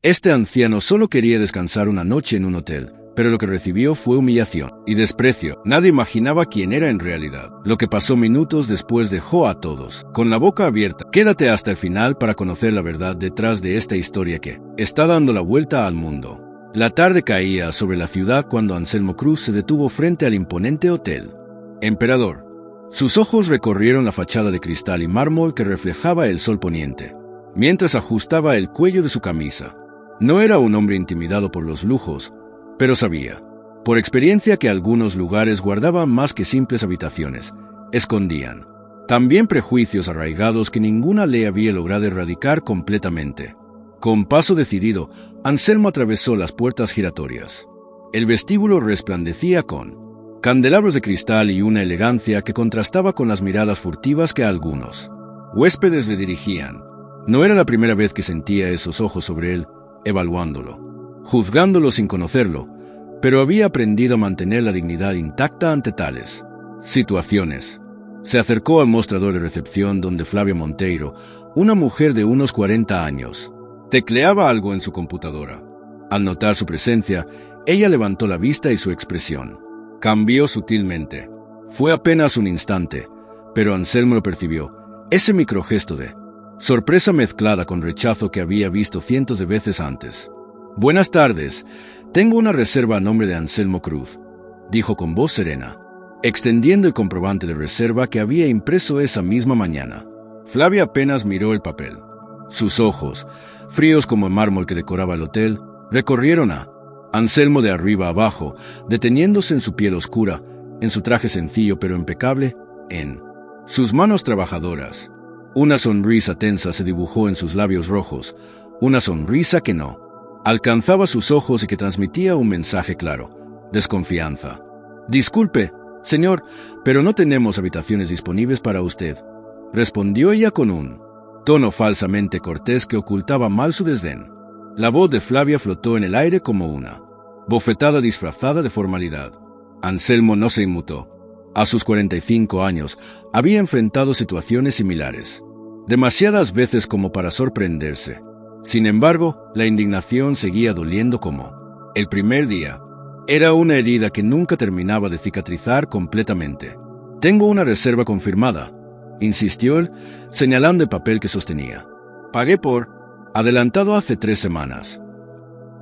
Este anciano solo quería descansar una noche en un hotel, pero lo que recibió fue humillación y desprecio. Nadie imaginaba quién era en realidad. Lo que pasó minutos después dejó a todos con la boca abierta. Quédate hasta el final para conocer la verdad detrás de esta historia que está dando la vuelta al mundo. La tarde caía sobre la ciudad cuando Anselmo Cruz se detuvo frente al imponente hotel Emperador. Sus ojos recorrieron la fachada de cristal y mármol que reflejaba el sol poniente, mientras ajustaba el cuello de su camisa. No era un hombre intimidado por los lujos, pero sabía, por experiencia, que algunos lugares guardaban más que simples habitaciones, escondían también prejuicios arraigados que ninguna ley había logrado erradicar completamente. Con paso decidido, Anselmo atravesó las puertas giratorias. El vestíbulo resplandecía con candelabros de cristal y una elegancia que contrastaba con las miradas furtivas que algunos huéspedes le dirigían. No era la primera vez que sentía esos ojos sobre él, evaluándolo, juzgándolo sin conocerlo, pero había aprendido a mantener la dignidad intacta ante tales situaciones. Se acercó al mostrador de recepción donde Flavia Monteiro, una mujer de unos 40 años, tecleaba algo en su computadora. Al notar su presencia, ella levantó la vista y su expresión cambió sutilmente. Fue apenas un instante, pero Anselmo lo percibió, ese microgesto de sorpresa mezclada con rechazo que había visto cientos de veces antes. «Buenas tardes. Tengo una reserva a nombre de Anselmo Cruz», dijo con voz serena, extendiendo el comprobante de reserva que había impreso esa misma mañana. Flavia apenas miró el papel. Sus ojos, fríos como el mármol que decoraba el hotel, recorrieron a Anselmo de arriba a abajo, deteniéndose en su piel oscura, en su traje sencillo pero impecable, en sus manos trabajadoras. Una sonrisa tensa se dibujó en sus labios rojos, una sonrisa que no alcanzaba sus ojos y que transmitía un mensaje claro: desconfianza. «Disculpe, señor, pero no tenemos habitaciones disponibles para usted», respondió ella con un tono falsamente cortés que ocultaba mal su desdén. La voz de Flavia flotó en el aire como una bofetada disfrazada de formalidad. Anselmo no se inmutó. A sus 45 años había enfrentado situaciones similares, demasiadas veces como para sorprenderse. Sin embargo, la indignación seguía doliendo como el primer día. Era una herida que nunca terminaba de cicatrizar completamente. «Tengo una reserva confirmada», insistió él, señalando el papel que sostenía. «Pagué por adelantado hace 3 semanas».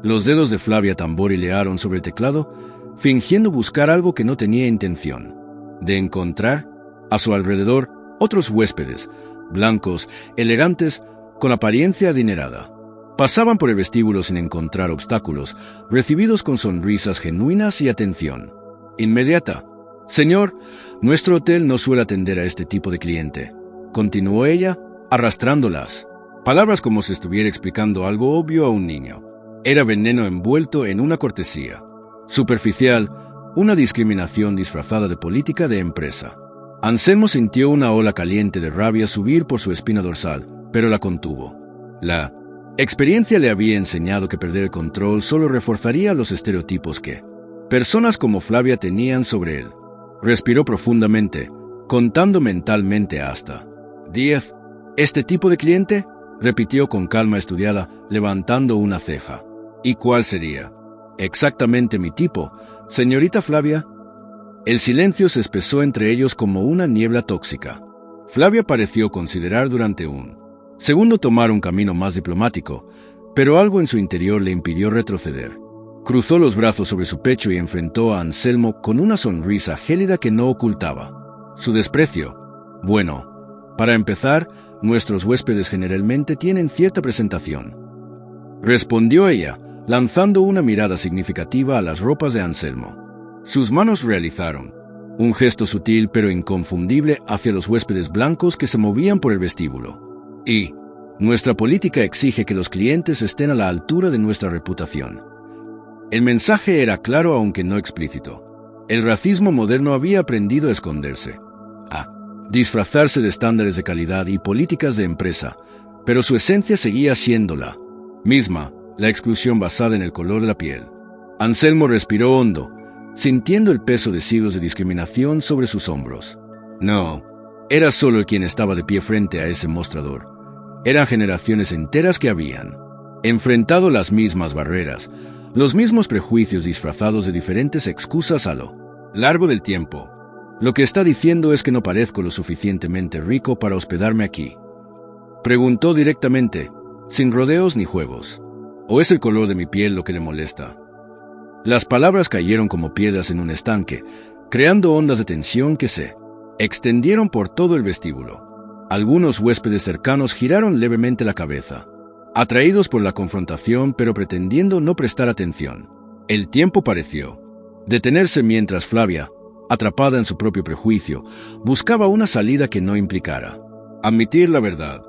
Los dedos de Flavia tamborilearon sobre el teclado, fingiendo buscar algo que no tenía intención de encontrar. A su alrededor, otros huéspedes, blancos, elegantes, con apariencia adinerada, pasaban por el vestíbulo sin encontrar obstáculos, recibidos con sonrisas genuinas y atención inmediata. «Señor, nuestro hotel no suele atender a este tipo de cliente», continuó ella, arrastrando las palabras como si estuviera explicando algo obvio a un niño. Era veneno envuelto en una cortesía superficial, una discriminación disfrazada de política de empresa. Anselmo sintió una ola caliente de rabia subir por su espina dorsal, pero la contuvo. La experiencia le había enseñado que perder el control solo reforzaría los estereotipos que personas como Flavia tenían sobre él. Respiró profundamente, contando mentalmente hasta 10. «¿Este tipo de cliente?», repitió con calma estudiada, levantando una ceja. «¿Y cuál sería?» «Exactamente mi tipo, señorita Flavia». El silencio se espesó entre ellos como una niebla tóxica. Flavia pareció considerar durante un segundo tomar un camino más diplomático, pero algo en su interior le impidió retroceder. Cruzó los brazos sobre su pecho y enfrentó a Anselmo con una sonrisa gélida que no ocultaba su desprecio. «Bueno, para empezar, nuestros huéspedes generalmente tienen cierta presentación», respondió ella, lanzando una mirada significativa a las ropas de Anselmo. Sus manos realizaron un gesto sutil pero inconfundible hacia los huéspedes blancos que se movían por el vestíbulo. «Y nuestra política exige que los clientes estén a la altura de nuestra reputación». El mensaje era claro aunque no explícito. El racismo moderno había aprendido a esconderse, a disfrazarse de estándares de calidad y políticas de empresa, pero su esencia seguía siendo la misma, la exclusión basada en el color de la piel. Anselmo respiró hondo, sintiendo el peso de siglos de discriminación sobre sus hombros. No, era solo quien estaba de pie frente a ese mostrador. Eran generaciones enteras que habían enfrentado las mismas barreras, los mismos prejuicios disfrazados de diferentes excusas a lo largo del tiempo. Lo que está diciendo es que no parezco lo suficientemente rico para hospedarme aquí. Preguntó directamente, sin rodeos ni juegos. ¿O es el color de mi piel lo que le molesta? Las palabras cayeron como piedras en un estanque, creando ondas de tensión que se extendieron por todo el vestíbulo. Algunos huéspedes cercanos giraron levemente la cabeza, atraídos por la confrontación pero pretendiendo no prestar atención. El tiempo pareció detenerse mientras Flavia, atrapada en su propio prejuicio, buscaba una salida que no implicara admitir la verdad.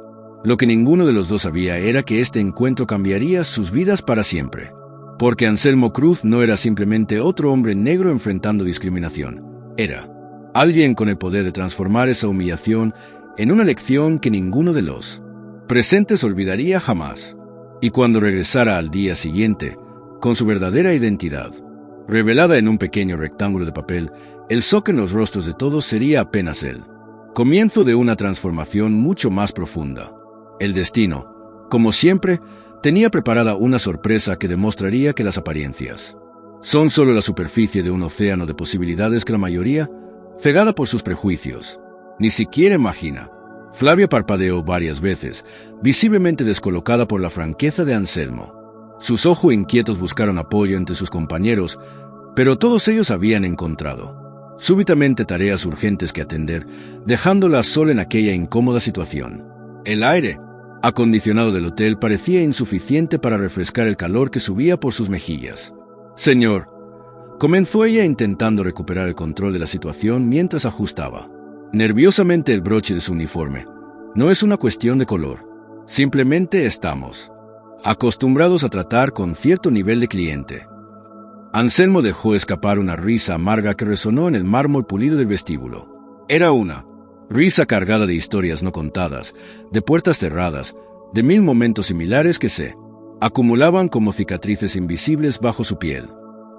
Lo que ninguno de los dos sabía era que este encuentro cambiaría sus vidas para siempre. Porque Anselmo Cruz no era simplemente otro hombre negro enfrentando discriminación. Era alguien con el poder de transformar esa humillación en una lección que ninguno de los presentes olvidaría jamás. Y cuando regresara al día siguiente, con su verdadera identidad, revelada en un pequeño rectángulo de papel, el shock en los rostros de todos sería apenas el comienzo de una transformación mucho más profunda. El destino, como siempre, tenía preparada una sorpresa que demostraría que las apariencias son solo la superficie de un océano de posibilidades que la mayoría, cegada por sus prejuicios, ni siquiera imagina. Flavia parpadeó varias veces, visiblemente descolocada por la franqueza de Anselmo. Sus ojos inquietos buscaron apoyo entre sus compañeros, pero todos ellos habían encontrado súbitamente tareas urgentes que atender, dejándola sola en aquella incómoda situación. El aire acondicionado del hotel parecía insuficiente para refrescar el calor que subía por sus mejillas. «Señor», comenzó ella intentando recuperar el control de la situación mientras ajustaba nerviosamente el broche de su uniforme. «No es una cuestión de color. Simplemente estamos acostumbrados a tratar con cierto nivel de cliente». Anselmo dejó escapar una risa amarga que resonó en el mármol pulido del vestíbulo. Era una risa cargada de historias no contadas, de puertas cerradas, de 1000 momentos similares que se acumulaban como cicatrices invisibles bajo su piel.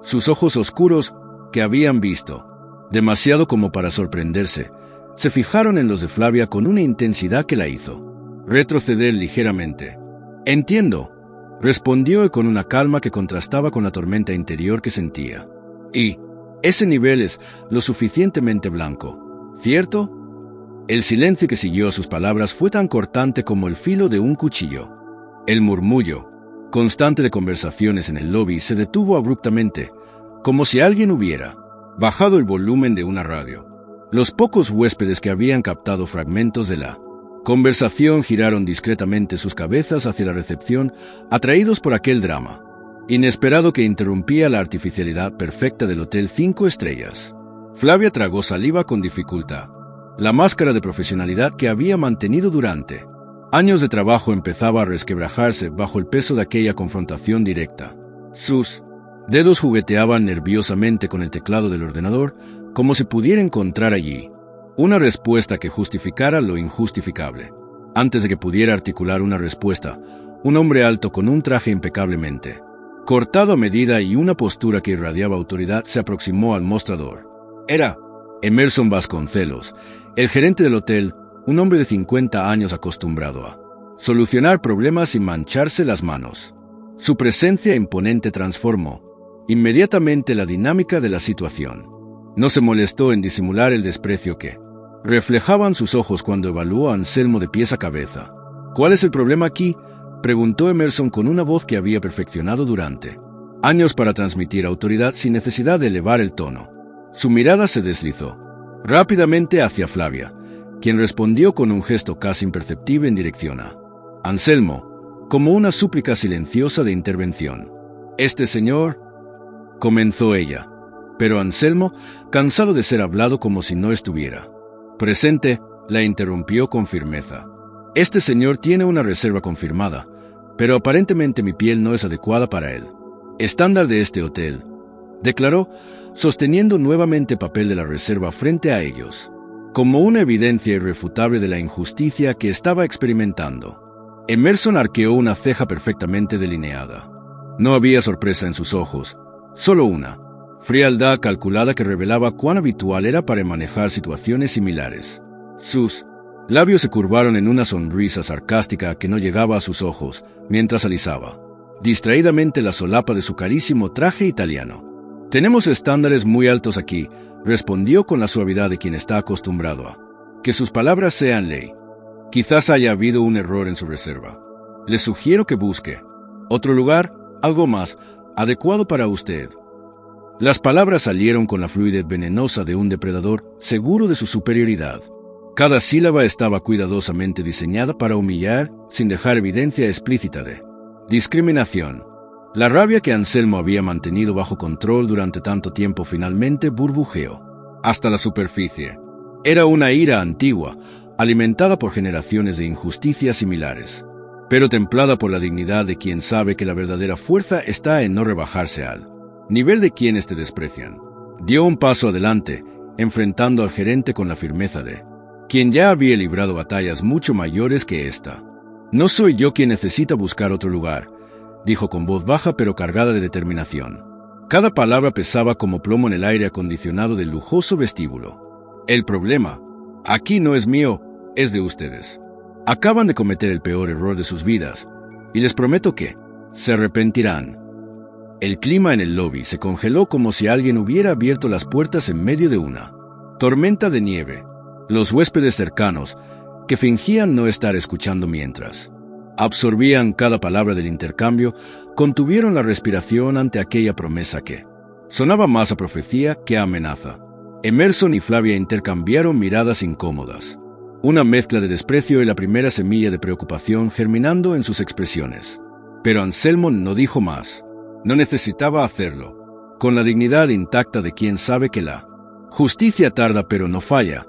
Sus ojos oscuros, que habían visto demasiado como para sorprenderse, se fijaron en los de Flavia con una intensidad que la hizo retroceder ligeramente. «Entiendo», respondió con una calma que contrastaba con la tormenta interior que sentía. «Y ese nivel es lo suficientemente blanco, ¿cierto?» El silencio que siguió a sus palabras fue tan cortante como el filo de un cuchillo. El murmullo constante de conversaciones en el lobby se detuvo abruptamente, como si alguien hubiera bajado el volumen de una radio. Los pocos huéspedes que habían captado fragmentos de la conversación giraron discretamente sus cabezas hacia la recepción, atraídos por aquel drama inesperado que interrumpía la artificialidad perfecta del Hotel 5 Estrellas. Flavia tragó saliva con dificultad. La máscara de profesionalidad que había mantenido durante años de trabajo empezaba a resquebrajarse bajo el peso de aquella confrontación directa. Sus dedos jugueteaban nerviosamente con el teclado del ordenador, como si pudiera encontrar allí una respuesta que justificara lo injustificable. Antes de que pudiera articular una respuesta, un hombre alto con un traje impecablemente cortado a medida y una postura que irradiaba autoridad se aproximó al mostrador. Era Emerson Vasconcelos, el gerente del hotel, un hombre de 50 años acostumbrado a solucionar problemas sin mancharse las manos. Su presencia imponente transformó inmediatamente la dinámica de la situación. No se molestó en disimular el desprecio que reflejaban sus ojos cuando evaluó a Anselmo de pies a cabeza. «¿Cuál es el problema aquí?», preguntó Emerson con una voz que había perfeccionado durante años para transmitir autoridad sin necesidad de elevar el tono. Su mirada se deslizó rápidamente hacia Flavia, quien respondió con un gesto casi imperceptible en dirección a Anselmo, como una súplica silenciosa de intervención. «Este señor», comenzó ella, pero Anselmo, cansado de ser hablado como si no estuviera presente, la interrumpió con firmeza. «Este señor tiene una reserva confirmada, pero aparentemente mi piel no es adecuada para él. Estándar de este hotel», declaró, sosteniendo nuevamente papel de la reserva frente a ellos, como una evidencia irrefutable de la injusticia que estaba experimentando. Emerson arqueó una ceja perfectamente delineada. No había sorpresa en sus ojos, solo una frialdad calculada que revelaba cuán habitual era para manejar situaciones similares. Sus labios se curvaron en una sonrisa sarcástica que no llegaba a sus ojos mientras alisaba distraídamente la solapa de su carísimo traje italiano. «Tenemos estándares muy altos aquí», respondió con la suavidad de quien está acostumbrado a que sus palabras sean ley. «Quizás haya habido un error en su reserva. Le sugiero que busque otro lugar, algo más adecuado para usted». Las palabras salieron con la fluidez venenosa de un depredador seguro de su superioridad. Cada sílaba estaba cuidadosamente diseñada para humillar sin dejar evidencia explícita de discriminación. La rabia que Anselmo había mantenido bajo control durante tanto tiempo finalmente burbujeó hasta la superficie. Era una ira antigua, alimentada por generaciones de injusticias similares, pero templada por la dignidad de quien sabe que la verdadera fuerza está en no rebajarse al nivel de quienes te desprecian. Dio un paso adelante, enfrentando al gerente con la firmeza de quien ya había librado batallas mucho mayores que esta. «No soy yo quien necesita buscar otro lugar», dijo con voz baja pero cargada de determinación. Cada palabra pesaba como plomo en el aire acondicionado del lujoso vestíbulo. «El problema aquí no es mío, es de ustedes. Acaban de cometer el peor error de sus vidas, y les prometo que se arrepentirán». El clima en el lobby se congeló como si alguien hubiera abierto las puertas en medio de una tormenta de nieve. Los huéspedes cercanos, que fingían no estar escuchando mientras absorbían cada palabra del intercambio, contuvieron la respiración ante aquella promesa que sonaba más a profecía que a amenaza. Emerson y Flavia intercambiaron miradas incómodas, una mezcla de desprecio y la primera semilla de preocupación germinando en sus expresiones. Pero Anselmo no dijo más. No necesitaba hacerlo. Con la dignidad intacta de quien sabe que la justicia tarda pero no falla,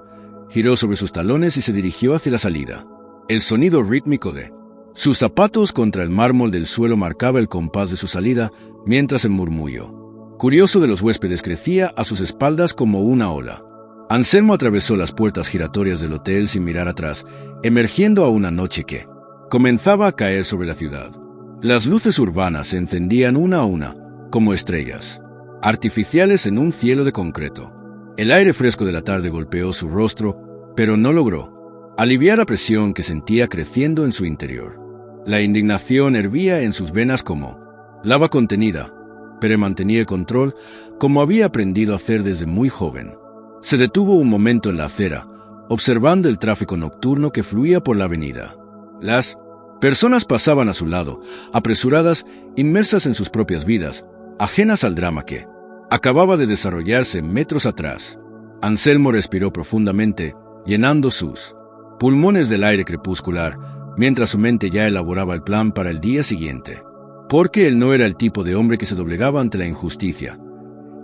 giró sobre sus talones y se dirigió hacia la salida. El sonido rítmico de sus zapatos contra el mármol del suelo marcaba el compás de su salida, mientras el murmullo curioso de los huéspedes crecía a sus espaldas como una ola. Anselmo atravesó las puertas giratorias del hotel sin mirar atrás, emergiendo a una noche que comenzaba a caer sobre la ciudad. Las luces urbanas se encendían una a una, como estrellas artificiales en un cielo de concreto. El aire fresco de la tarde golpeó su rostro, pero no logró aliviar la presión que sentía creciendo en su interior. La indignación hervía en sus venas como lava contenida, pero mantenía el control como había aprendido a hacer desde muy joven. Se detuvo un momento en la acera, observando el tráfico nocturno que fluía por la avenida. Las personas pasaban a su lado, apresuradas, inmersas en sus propias vidas, ajenas al drama que acababa de desarrollarse metros atrás. Anselmo respiró profundamente, llenando sus pulmones del aire crepuscular, mientras su mente ya elaboraba el plan para el día siguiente. Porque él no era el tipo de hombre que se doblegaba ante la injusticia.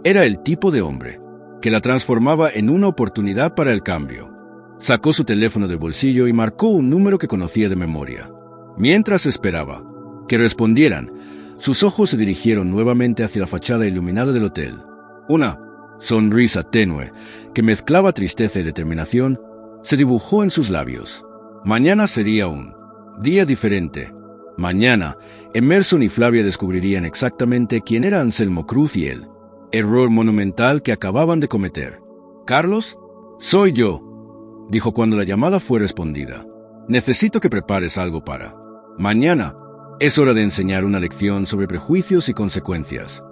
Era el tipo de hombre que la transformaba en una oportunidad para el cambio. Sacó su teléfono del bolsillo y marcó un número que conocía de memoria. Mientras esperaba que respondieran, sus ojos se dirigieron nuevamente hacia la fachada iluminada del hotel. Una sonrisa tenue, que mezclaba tristeza y determinación, se dibujó en sus labios. Mañana sería un día diferente. Mañana, Emerson y Flavia descubrirían exactamente quién era Anselmo Cruz y el error monumental que acababan de cometer. «Carlos, soy yo», dijo cuando la llamada fue respondida. «Necesito que prepares algo para mañana. Es hora de enseñar una lección sobre prejuicios y consecuencias».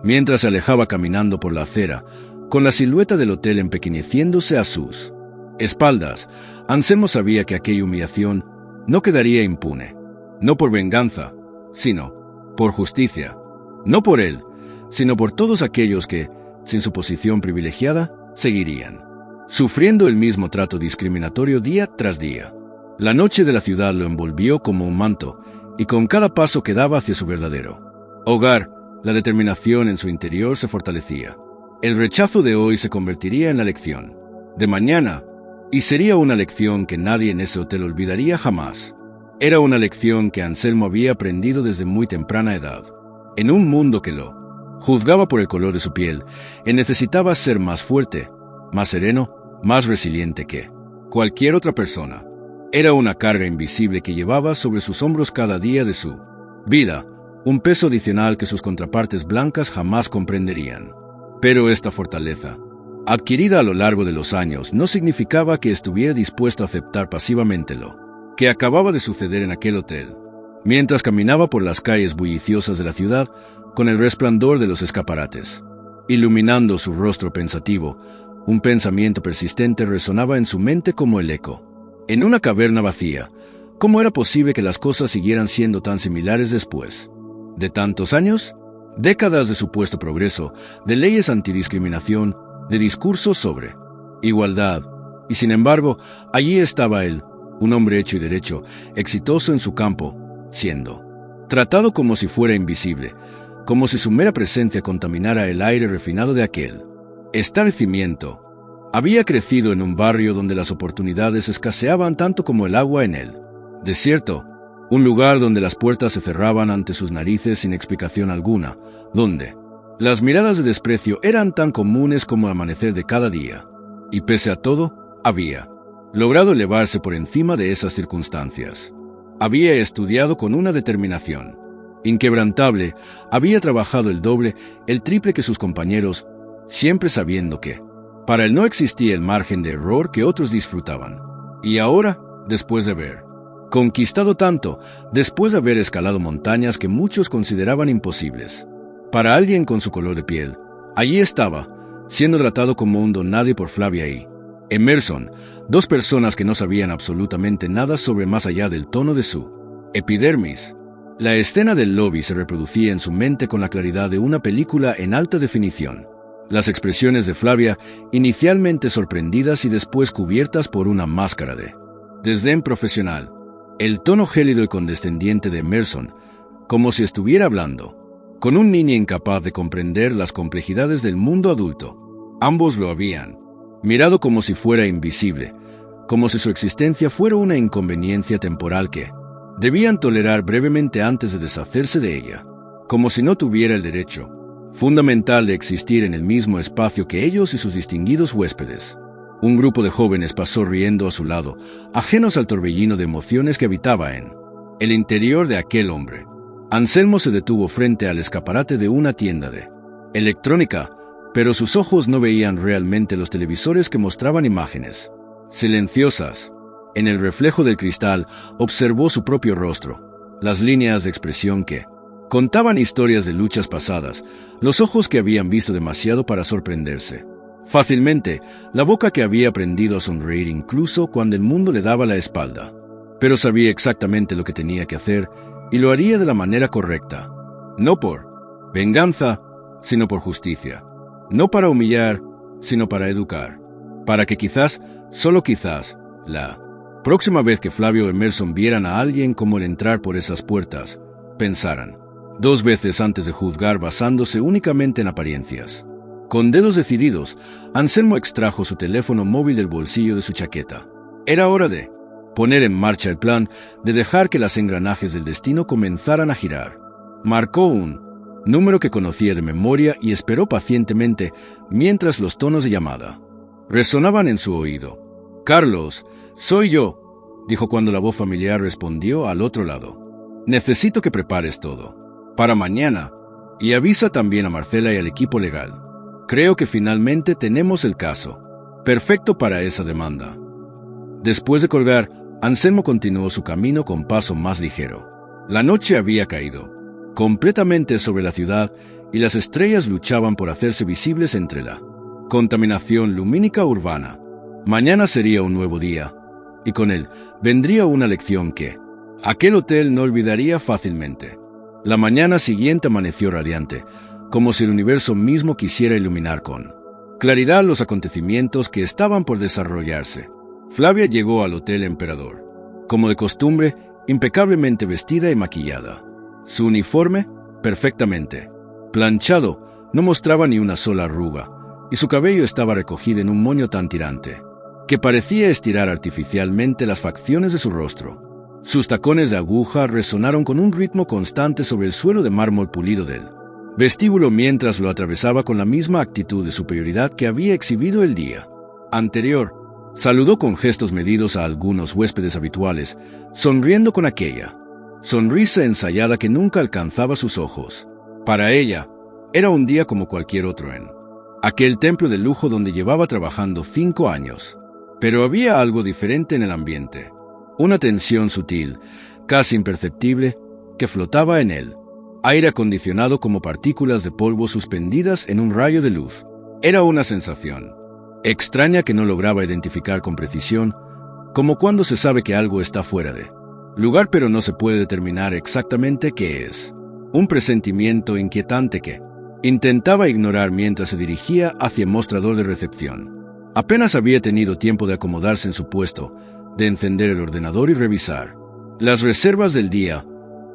Mientras se alejaba caminando por la acera, con la silueta del hotel empequeñeciéndose a sus espaldas, Anselmo sabía que aquella humillación no quedaría impune. No por venganza, sino por justicia. No por él, sino por todos aquellos que, sin su posición privilegiada, seguirían sufriendo el mismo trato discriminatorio día tras día. La noche de la ciudad lo envolvió como un manto, y con cada paso que daba hacia su verdadero hogar, la determinación en su interior se fortalecía. El rechazo de hoy se convertiría en la lección de mañana, y sería una lección que nadie en ese hotel olvidaría jamás. Era una lección que Anselmo había aprendido desde muy temprana edad. En un mundo que lo juzgaba por el color de su piel, él necesitaba ser más fuerte, más sereno, más resiliente que cualquier otra persona. Era una carga invisible que llevaba sobre sus hombros cada día de su vida, un peso adicional que sus contrapartes blancas jamás comprenderían. Pero esta fortaleza, adquirida a lo largo de los años, no significaba que estuviera dispuesto a aceptar pasivamente lo que acababa de suceder en aquel hotel. mientras caminaba por las calles bulliciosas de la ciudad con el resplandor de los escaparates, iluminando su rostro pensativo. Un pensamiento persistente resonaba en su mente como el eco. En una caverna vacía, ¿cómo era posible que las cosas siguieran siendo tan similares después de tantos años? Décadas de supuesto progreso, de leyes antidiscriminación, de discursos sobre igualdad. Y sin embargo, allí estaba él, un hombre hecho y derecho, exitoso en su campo, siendo tratado como si fuera invisible, como si su mera presencia contaminara el aire refinado de aquel establecimiento. Había crecido en un barrio donde las oportunidades escaseaban tanto como el agua en el desierto, un lugar donde las puertas se cerraban ante sus narices sin explicación alguna, donde las miradas de desprecio eran tan comunes como el amanecer de cada día. Y pese a todo, había logrado elevarse por encima de esas circunstancias. Había estudiado con una determinación inquebrantable, había trabajado el doble, el triple que sus compañeros, siempre sabiendo que para él no existía el margen de error que otros disfrutaban. Y ahora, después de haber conquistado tanto, después de haber escalado montañas que muchos consideraban imposibles, para alguien con su color de piel, allí estaba, siendo tratado como un don nadie por Flavia y Emerson, dos personas que no sabían absolutamente nada sobre más allá del tono de su epidermis. La escena del lobby se reproducía en su mente con la claridad de una película en alta definición. Las expresiones de Flavia, inicialmente sorprendidas y después cubiertas por una máscara de desdén profesional. El tono gélido y condescendiente de Emerson, como si estuviera hablando con un niño incapaz de comprender las complejidades del mundo adulto. Ambos lo habían mirado como si fuera invisible, como si su existencia fuera una inconveniencia temporal que debían tolerar brevemente antes de deshacerse de ella, como si no tuviera el derecho fundamental de existir en el mismo espacio que ellos y sus distinguidos huéspedes. Un grupo de jóvenes pasó riendo a su lado, ajenos al torbellino de emociones que habitaba en el interior de aquel hombre. Anselmo se detuvo frente al escaparate de una tienda de electrónica, pero sus ojos no veían realmente los televisores que mostraban imágenes silenciosas. En el reflejo del cristal observó su propio rostro, las líneas de expresión que contaban historias de luchas pasadas, los ojos que habían visto demasiado para sorprenderse fácilmente, la boca que había aprendido a sonreír incluso cuando el mundo le daba la espalda. Pero sabía exactamente lo que tenía que hacer y lo haría de la manera correcta. No por venganza, sino por justicia. No para humillar, sino para educar. Para que quizás, solo quizás, la próxima vez que Flavio o Emerson vieran a alguien como el entrar por esas puertas, pensaran dos veces antes de juzgar basándose únicamente en apariencias. Con dedos decididos, Anselmo extrajo su teléfono móvil del bolsillo de su chaqueta. Era hora de poner en marcha el plan, de dejar que los engranajes del destino comenzaran a girar. Marcó un número que conocía de memoria y esperó pacientemente mientras los tonos de llamada resonaban en su oído. «Carlos, soy yo», dijo cuando la voz familiar respondió al otro lado. «Necesito que prepares todo para mañana y avisa también a Marcela y al equipo legal. Creo que finalmente tenemos el caso perfecto para esa demanda». Después de colgar, Anselmo continuó su camino con paso más ligero. La noche había caído completamente sobre la ciudad y las estrellas luchaban por hacerse visibles entre la contaminación lumínica urbana. Mañana sería un nuevo día, y con él vendría una lección que aquel hotel no olvidaría fácilmente. La mañana siguiente amaneció radiante, como si el universo mismo quisiera iluminar con claridad los acontecimientos que estaban por desarrollarse. Flavia llegó al Hotel Emperador, como de costumbre, impecablemente vestida y maquillada. Su uniforme, perfectamente planchado, no mostraba ni una sola arruga, y su cabello estaba recogido en un moño tan tirante que parecía estirar artificialmente las facciones de su rostro. Sus tacones de aguja resonaron con un ritmo constante sobre el suelo de mármol pulido del vestíbulo mientras lo atravesaba con la misma actitud de superioridad que había exhibido el día anterior. Saludó con gestos medidos a algunos huéspedes habituales, sonriendo con aquella sonrisa ensayada que nunca alcanzaba sus ojos. Para ella, era un día como cualquier otro en aquel templo de lujo donde llevaba trabajando 5 años. Pero había algo diferente en el ambiente. Una tensión sutil, casi imperceptible, que flotaba en él. Aire acondicionado como partículas de polvo suspendidas en un rayo de luz. Era una sensación extraña que no lograba identificar con precisión, como cuando se sabe que algo está fuera de lugar pero no se puede determinar exactamente qué es. Un presentimiento inquietante que intentaba ignorar mientras se dirigía hacia el mostrador de recepción. Apenas había tenido tiempo de acomodarse en su puesto, de encender el ordenador y revisar las reservas del día,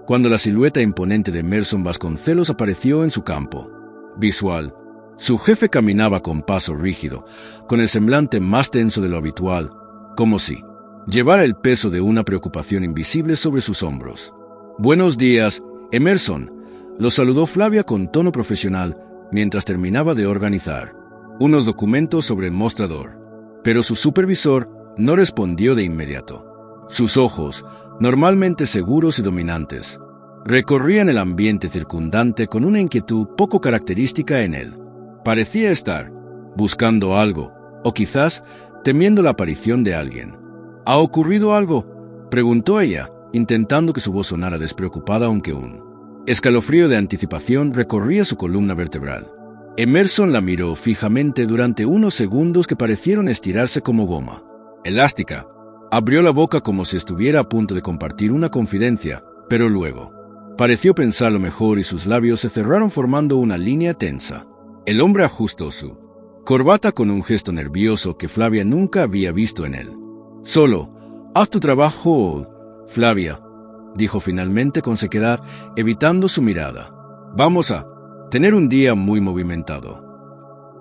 cuando la silueta imponente de Emerson Vasconcelos apareció en su campo visual. Su jefe caminaba con paso rígido, con el semblante más tenso de lo habitual, como si llevara el peso de una preocupación invisible sobre sus hombros. «Buenos días, Emerson», lo saludó Flavia con tono profesional mientras terminaba de organizar unos documentos sobre el mostrador. Pero su supervisor no respondió de inmediato. Sus ojos, normalmente seguros y dominantes, recorrían el ambiente circundante con una inquietud poco característica en él. Parecía estar buscando algo, o quizás temiendo la aparición de alguien. «¿Ha ocurrido algo?», preguntó ella, intentando que su voz sonara despreocupada, aunque un escalofrío de anticipación recorría su columna vertebral. Emerson la miró fijamente durante unos segundos que parecieron estirarse como goma elástica. Abrió la boca como si estuviera a punto de compartir una confidencia, pero luego pareció pensarlo mejor y sus labios se cerraron formando una línea tensa. El hombre ajustó su corbata con un gesto nervioso que Flavia nunca había visto en él. «Solo, haz tu trabajo, Flavia», dijo finalmente con sequedad, evitando su mirada. «Vamos a tener un día muy movimentado».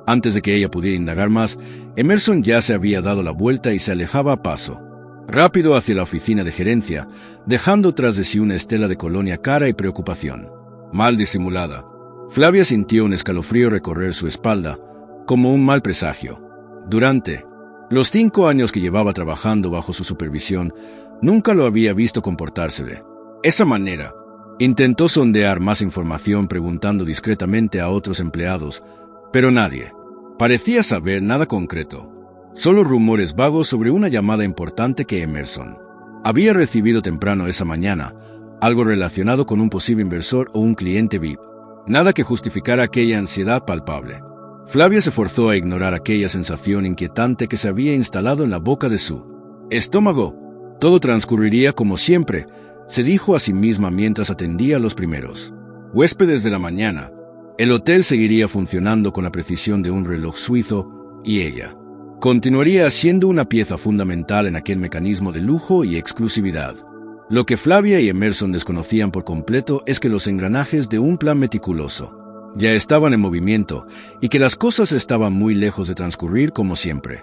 Antes de que ella pudiera indagar más, Emerson ya se había dado la vuelta y se alejaba a paso rápido hacia la oficina de gerencia, dejando tras de sí una estela de colonia cara y preocupación mal disimulada. Flavia sintió un escalofrío recorrer su espalda, como un mal presagio. Durante los 5 años que llevaba trabajando bajo su supervisión, nunca lo había visto comportarse de esa manera. Intentó sondear más información preguntando discretamente a otros empleados, pero nadie parecía saber nada concreto. Solo rumores vagos sobre una llamada importante que Emerson había recibido temprano esa mañana, algo relacionado con un posible inversor o un cliente VIP. Nada que justificara aquella ansiedad palpable. Flavia se forzó a ignorar aquella sensación inquietante que se había instalado en la boca de su estómago. Todo transcurriría como siempre, se dijo a sí misma mientras atendía a los primeros huéspedes de la mañana. El hotel seguiría funcionando con la precisión de un reloj suizo y ella continuaría siendo una pieza fundamental en aquel mecanismo de lujo y exclusividad. Lo que Flavia y Emerson desconocían por completo es que los engranajes de un plan meticuloso ya estaban en movimiento y que las cosas estaban muy lejos de transcurrir como siempre.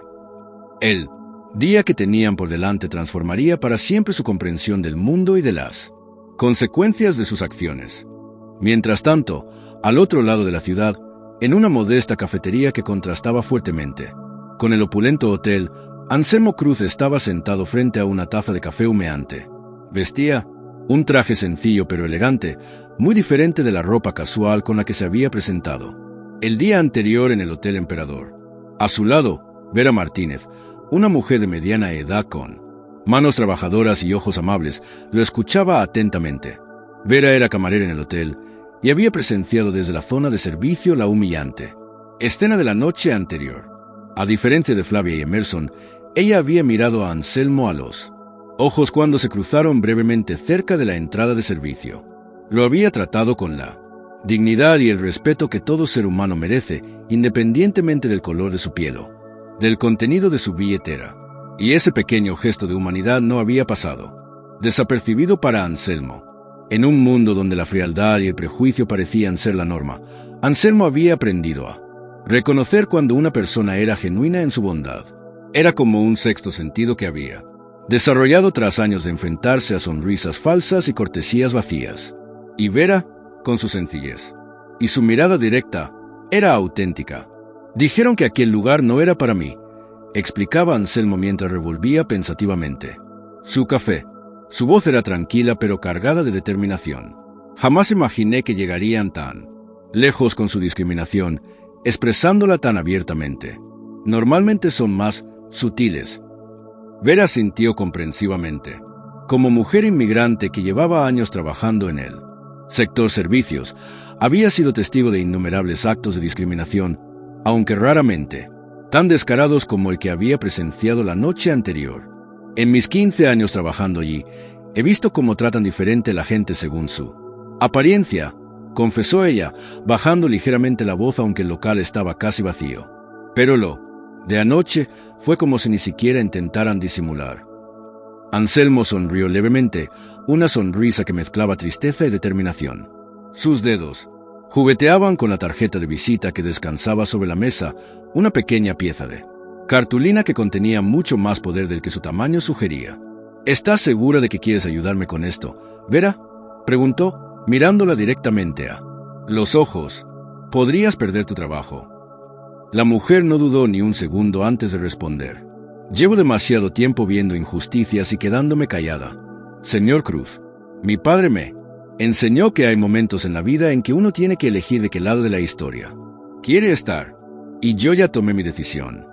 El día que tenían por delante transformaría para siempre su comprensión del mundo y de las consecuencias de sus acciones. Mientras tanto, al otro lado de la ciudad, en una modesta cafetería que contrastaba fuertemente con el opulento hotel, Anselmo Cruz estaba sentado frente a una taza de café humeante. Vestía un traje sencillo pero elegante, muy diferente de la ropa casual con la que se había presentado el día anterior en el Hotel Emperador. A su lado, Vera Martínez, una mujer de mediana edad con manos trabajadoras y ojos amables, lo escuchaba atentamente. Vera era camarera en el hotel y había presenciado desde la zona de servicio la humillante escena de la noche anterior. A diferencia de Flavia y Emerson, ella había mirado a Anselmo a los ojos cuando se cruzaron brevemente cerca de la entrada de servicio. Lo había tratado con la dignidad y el respeto que todo ser humano merece, independientemente del color de su piel o del contenido de su billetera. Y ese pequeño gesto de humanidad no había pasado desapercibido para Anselmo. En un mundo donde la frialdad y el prejuicio parecían ser la norma, Anselmo había aprendido a reconocer cuando una persona era genuina en su bondad. Era como un sexto sentido que había desarrollado tras años de enfrentarse a sonrisas falsas y cortesías vacías. Y Vera, con su sencillez y su mirada directa, era auténtica. «Dijeron que aquel lugar no era para mí», explicaba Anselmo mientras revolvía pensativamente su café. Su voz era tranquila pero cargada de determinación. «Jamás imaginé que llegarían tan lejos con su discriminación, expresándola tan abiertamente. Normalmente son más sutiles». Vera sintió comprensivamente. Como mujer inmigrante que llevaba años trabajando en el sector servicios, había sido testigo de innumerables actos de discriminación, aunque raramente tan descarados como el que había presenciado la noche anterior. En mis 15 años trabajando allí, he visto cómo tratan diferente a la gente según su apariencia, confesó ella, bajando ligeramente la voz aunque el local estaba casi vacío. Pero lo de anoche fue como si ni siquiera intentaran disimular. Anselmo sonrió levemente, una sonrisa que mezclaba tristeza y determinación. Sus dedos jugueteaban con la tarjeta de visita que descansaba sobre la mesa, una pequeña pieza de cartulina que contenía mucho más poder del que su tamaño sugería. ¿Estás segura de que quieres ayudarme con esto, Vera?, preguntó, mirándola directamente a los ojos. Podrías perder tu trabajo. La mujer no dudó ni un segundo antes de responder. Llevo demasiado tiempo viendo injusticias y quedándome callada. Señor Cruz, mi padre me enseñó que hay momentos en la vida en que uno tiene que elegir de qué lado de la historia quiere estar, y yo ya tomé mi decisión.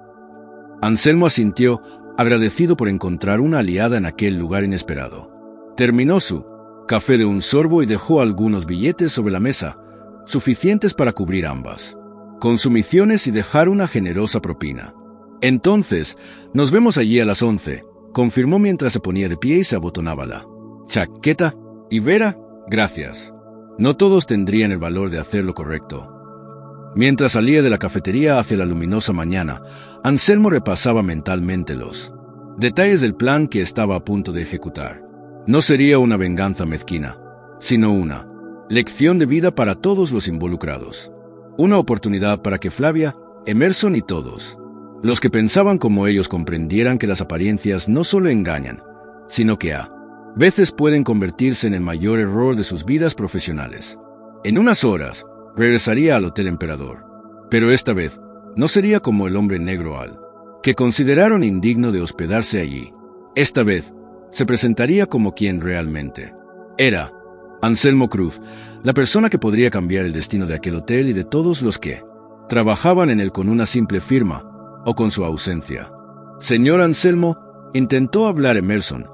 Anselmo asintió, agradecido por encontrar una aliada en aquel lugar inesperado. Terminó su café de un sorbo y dejó algunos billetes sobre la mesa, suficientes para cubrir ambas consumiciones y dejar una generosa propina. Entonces, nos vemos allí a las 11, confirmó mientras se ponía de pie y se abotonaba la chaqueta. Y Vera, gracias. No todos tendrían el valor de hacer lo correcto. Mientras salía de la cafetería hacia la luminosa mañana, Anselmo repasaba mentalmente los detalles del plan que estaba a punto de ejecutar. No sería una venganza mezquina, sino una lección de vida para todos los involucrados. Una oportunidad para que Flavia, Emerson y todos los que pensaban como ellos comprendieran que las apariencias no solo engañan, sino que a veces pueden convertirse en el mayor error de sus vidas profesionales. En unas horas, regresaría al Hotel Emperador, pero esta vez no sería como el hombre negro al que consideraron indigno de hospedarse allí. Esta vez se presentaría como quien realmente era: Anselmo Cruz, la persona que podría cambiar el destino de aquel hotel y de todos los que trabajaban en él con una simple firma o con su ausencia. Señor Anselmo, intentó hablar Emerson,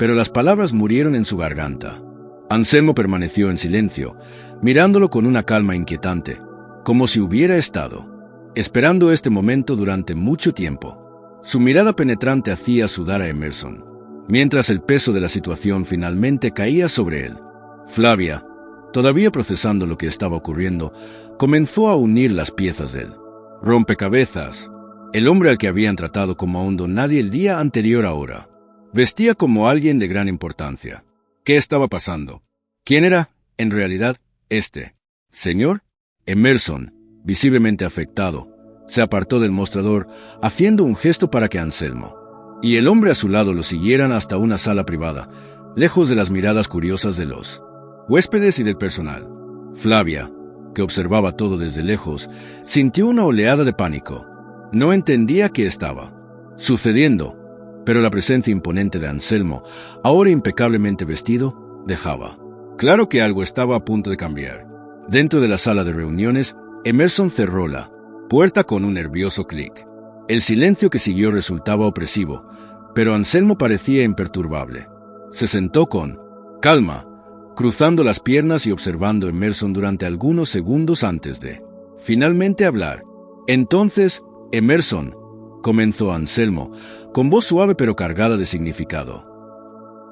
pero las palabras murieron en su garganta. Anselmo permaneció en silencio, mirándolo con una calma inquietante, como si hubiera estado esperando este momento durante mucho tiempo. Su mirada penetrante hacía sudar a Emerson, mientras el peso de la situación finalmente caía sobre él. Flavia, todavía procesando lo que estaba ocurriendo, comenzó a unir las piezas del rompecabezas. El hombre al que habían tratado como a un don nadie el día anterior ahora vestía como alguien de gran importancia. ¿Qué estaba pasando? ¿Quién era, en realidad, este señor? Emerson, visiblemente afectado, se apartó del mostrador, haciendo un gesto para que Anselmo y el hombre a su lado lo siguieran hasta una sala privada, lejos de las miradas curiosas de los huéspedes y del personal. Flavia, que observaba todo desde lejos, sintió una oleada de pánico. No entendía qué estaba sucediendo, pero la presencia imponente de Anselmo, ahora impecablemente vestido, dejaba claro que algo estaba a punto de cambiar. Dentro de la sala de reuniones, Emerson cerró la puerta con un nervioso clic. El silencio que siguió resultaba opresivo, pero Anselmo parecía imperturbable. Se sentó con calma, cruzando las piernas y observando a Emerson durante algunos segundos antes de finalmente hablar. Entonces, Emerson, comenzó Anselmo, con voz suave pero cargada de significado.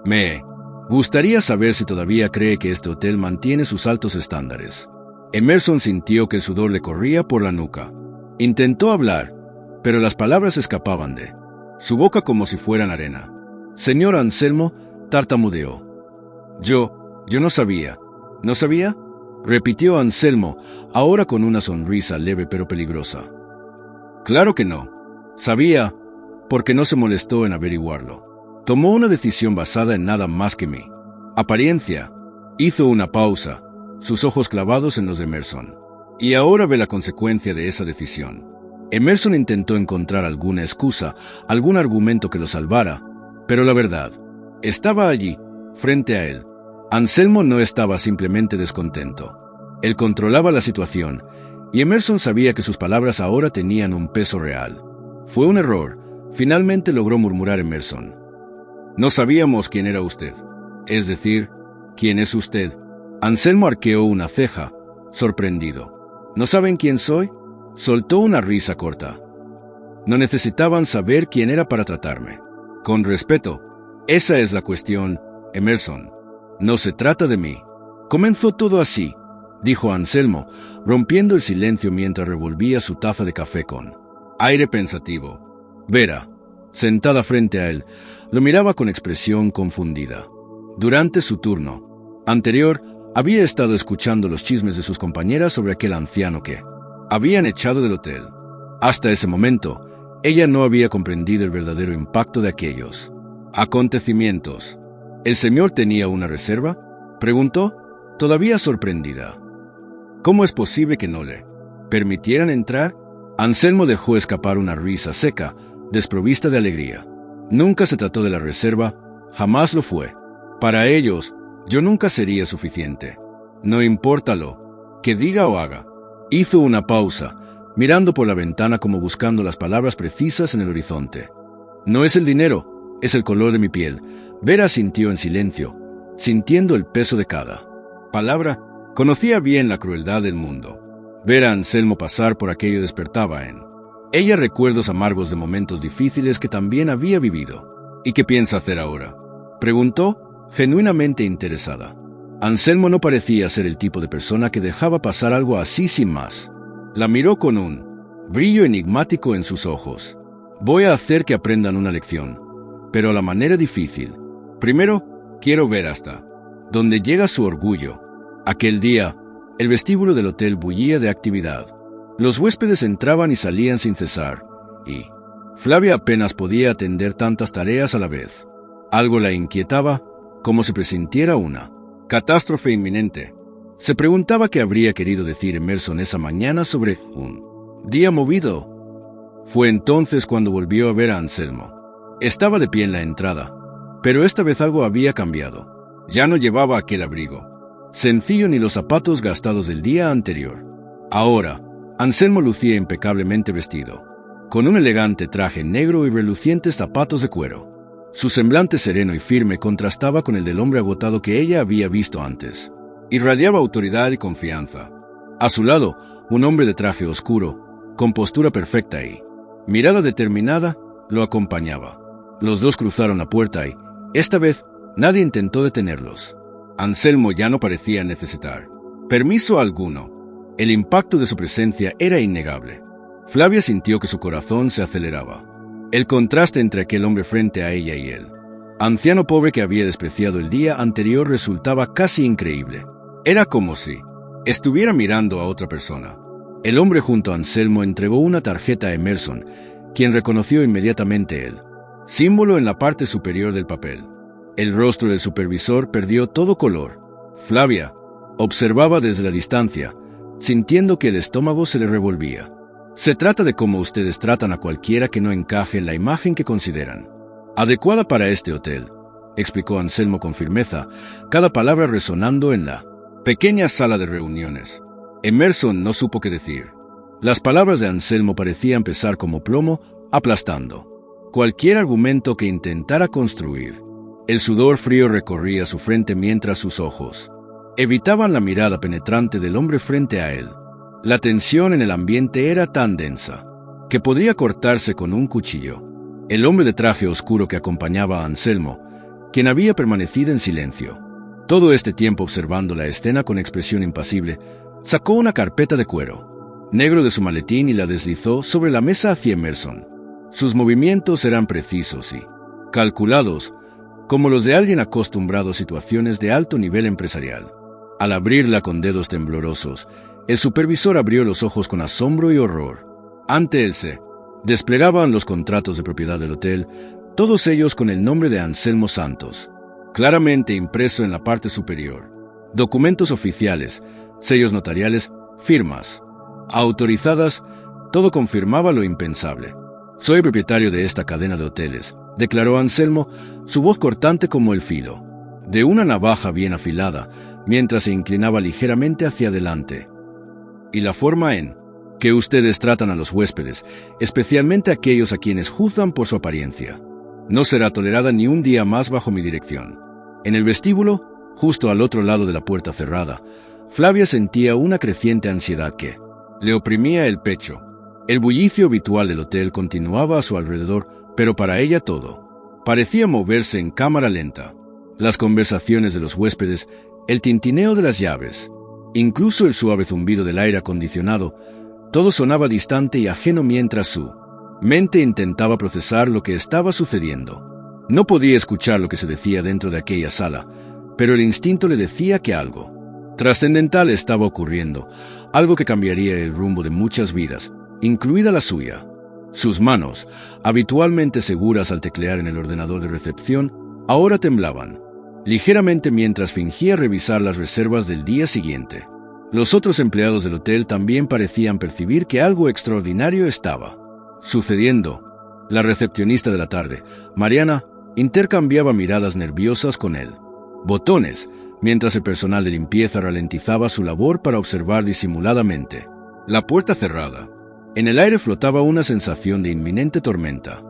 Me gustaría saber si todavía cree que este hotel mantiene sus altos estándares. Emerson sintió que el sudor le corría por la nuca. Intentó hablar, pero las palabras escapaban de su boca como si fueran arena. Señor Anselmo, tartamudeó. Yo no sabía. ¿No sabía? Repitió Anselmo, ahora con una sonrisa leve pero peligrosa. Claro que no. Sabía, porque no se molestó en averiguarlo. Tomó una decisión basada en nada más que mi apariencia. Hizo una pausa, sus ojos clavados en los de Emerson. Y ahora ve la consecuencia de esa decisión. Emerson intentó encontrar alguna excusa, algún argumento que lo salvara, pero la verdad estaba allí, frente a él. Anselmo no estaba simplemente descontento. Él controlaba la situación, y Emerson sabía que sus palabras ahora tenían un peso real. Fue un error, finalmente logró murmurar Emerson. No sabíamos quién era usted. Es decir, ¿quién es usted? Anselmo arqueó una ceja, sorprendido. ¿No saben quién soy? Soltó una risa corta. No necesitaban saber quién era para tratarme. Con respeto. Esa es la cuestión, Emerson. No se trata de mí. Comenzó todo así, dijo Anselmo, rompiendo el silencio mientras revolvía su taza de café con aire pensativo. Vera, sentada frente a él, lo miraba con expresión confundida. Durante su turno anterior, había estado escuchando los chismes de sus compañeras sobre aquel anciano que habían echado del hotel. Hasta ese momento, ella no había comprendido el verdadero impacto de aquellos acontecimientos. ¿El señor tenía una reserva?, preguntó, todavía sorprendida. ¿Cómo es posible que no le permitieran entrar? Anselmo dejó escapar una risa seca, desprovista de alegría. Nunca se trató de la reserva, jamás lo fue. Para ellos, yo nunca sería suficiente. No importa lo que diga o haga. Hizo una pausa, mirando por la ventana como buscando las palabras precisas en el horizonte. No es el dinero, es el color de mi piel. Vera sintió en silencio, sintiendo el peso de cada palabra. Conocía bien la crueldad del mundo. Ver a Anselmo pasar por aquello despertaba en ella recuerdos amargos de momentos difíciles que también había vivido. ¿Y qué piensa hacer ahora?, preguntó, genuinamente interesada. Anselmo no parecía ser el tipo de persona que dejaba pasar algo así sin más. La miró con un brillo enigmático en sus ojos. Voy a hacer que aprendan una lección, pero a la manera difícil. Primero, quiero ver hasta dónde llega su orgullo. Aquel día, el vestíbulo del hotel bullía de actividad. Los huéspedes entraban y salían sin cesar, y Flavia apenas podía atender tantas tareas a la vez. Algo la inquietaba, como si presintiera una catástrofe inminente. Se preguntaba qué habría querido decir Emerson esa mañana sobre un día movido. Fue entonces cuando volvió a ver a Anselmo. Estaba de pie en la entrada, pero esta vez algo había cambiado. Ya no llevaba aquel abrigo sencillo ni los zapatos gastados del día anterior. Ahora, Anselmo lucía impecablemente vestido, con un elegante traje negro y relucientes zapatos de cuero. Su semblante sereno y firme contrastaba con el del hombre agotado que ella había visto antes. Irradiaba autoridad y confianza. A su lado, un hombre de traje oscuro, con postura perfecta y mirada determinada, lo acompañaba. Los dos cruzaron la puerta y, esta vez, nadie intentó detenerlos. Anselmo ya no parecía necesitar permiso alguno. El impacto de su presencia era innegable. Flavia sintió que su corazón se aceleraba. El contraste entre aquel hombre frente a ella y él, anciano pobre que había despreciado el día anterior, resultaba casi increíble. Era como si estuviera mirando a otra persona. El hombre junto a Anselmo entregó una tarjeta a Emerson, quien reconoció inmediatamente el símbolo en la parte superior del papel. El rostro del supervisor perdió todo color. Flavia observaba desde la distancia, sintiendo que el estómago se le revolvía. Se trata de cómo ustedes tratan a cualquiera que no encaje en la imagen que consideran adecuada para este hotel, explicó Anselmo con firmeza, cada palabra resonando en la pequeña sala de reuniones. Emerson no supo qué decir. Las palabras de Anselmo parecían pesar como plomo, aplastando cualquier argumento que intentara construir. El sudor frío recorría su frente mientras sus ojos evitaban la mirada penetrante del hombre frente a él. La tensión en el ambiente era tan densa que podría cortarse con un cuchillo. El hombre de traje oscuro que acompañaba a Anselmo, quien había permanecido en silencio todo este tiempo observando la escena con expresión impasible, sacó una carpeta de cuero negro de su maletín y la deslizó sobre la mesa hacia Emerson. Sus movimientos eran precisos y calculados, como los de alguien acostumbrado a situaciones de alto nivel empresarial. Al abrirla con dedos temblorosos, el supervisor abrió los ojos con asombro y horror. Ante él se desplegaban los contratos de propiedad del hotel, todos ellos con el nombre de Anselmo Santos, claramente impreso en la parte superior. Documentos oficiales, sellos notariales, firmas autorizadas, todo confirmaba lo impensable. Soy propietario de esta cadena de hoteles, declaró Anselmo, su voz cortante como el filo de una navaja bien afilada, mientras se inclinaba ligeramente hacia adelante. Y la forma en que ustedes tratan a los huéspedes, especialmente aquellos a quienes juzgan por su apariencia, No será tolerada ni un día más bajo mi dirección. En el vestíbulo, justo al otro lado de la puerta cerrada, Flavia sentía una creciente ansiedad que le oprimía el pecho. El bullicio habitual del hotel continuaba a su alrededor, pero para ella todo parecía moverse en cámara lenta. Las conversaciones de los huéspedes, el tintineo de las llaves, incluso el suave zumbido del aire acondicionado, todo sonaba distante y ajeno mientras su mente intentaba procesar lo que estaba sucediendo. No podía escuchar lo que se decía dentro de aquella sala, pero el instinto le decía que algo trascendental estaba ocurriendo, algo que cambiaría el rumbo de muchas vidas, incluida la suya. Sus manos, habitualmente seguras al teclear en el ordenador de recepción, ahora temblaban ligeramente mientras fingía revisar las reservas del día siguiente. Los otros empleados del hotel también parecían percibir que algo extraordinario estaba sucediendo. La recepcionista de la tarde, Mariana, intercambiaba miradas nerviosas con él. Botones, mientras el personal de limpieza ralentizaba su labor para observar disimuladamente. La puerta cerrada. En el aire flotaba una sensación de inminente tormenta.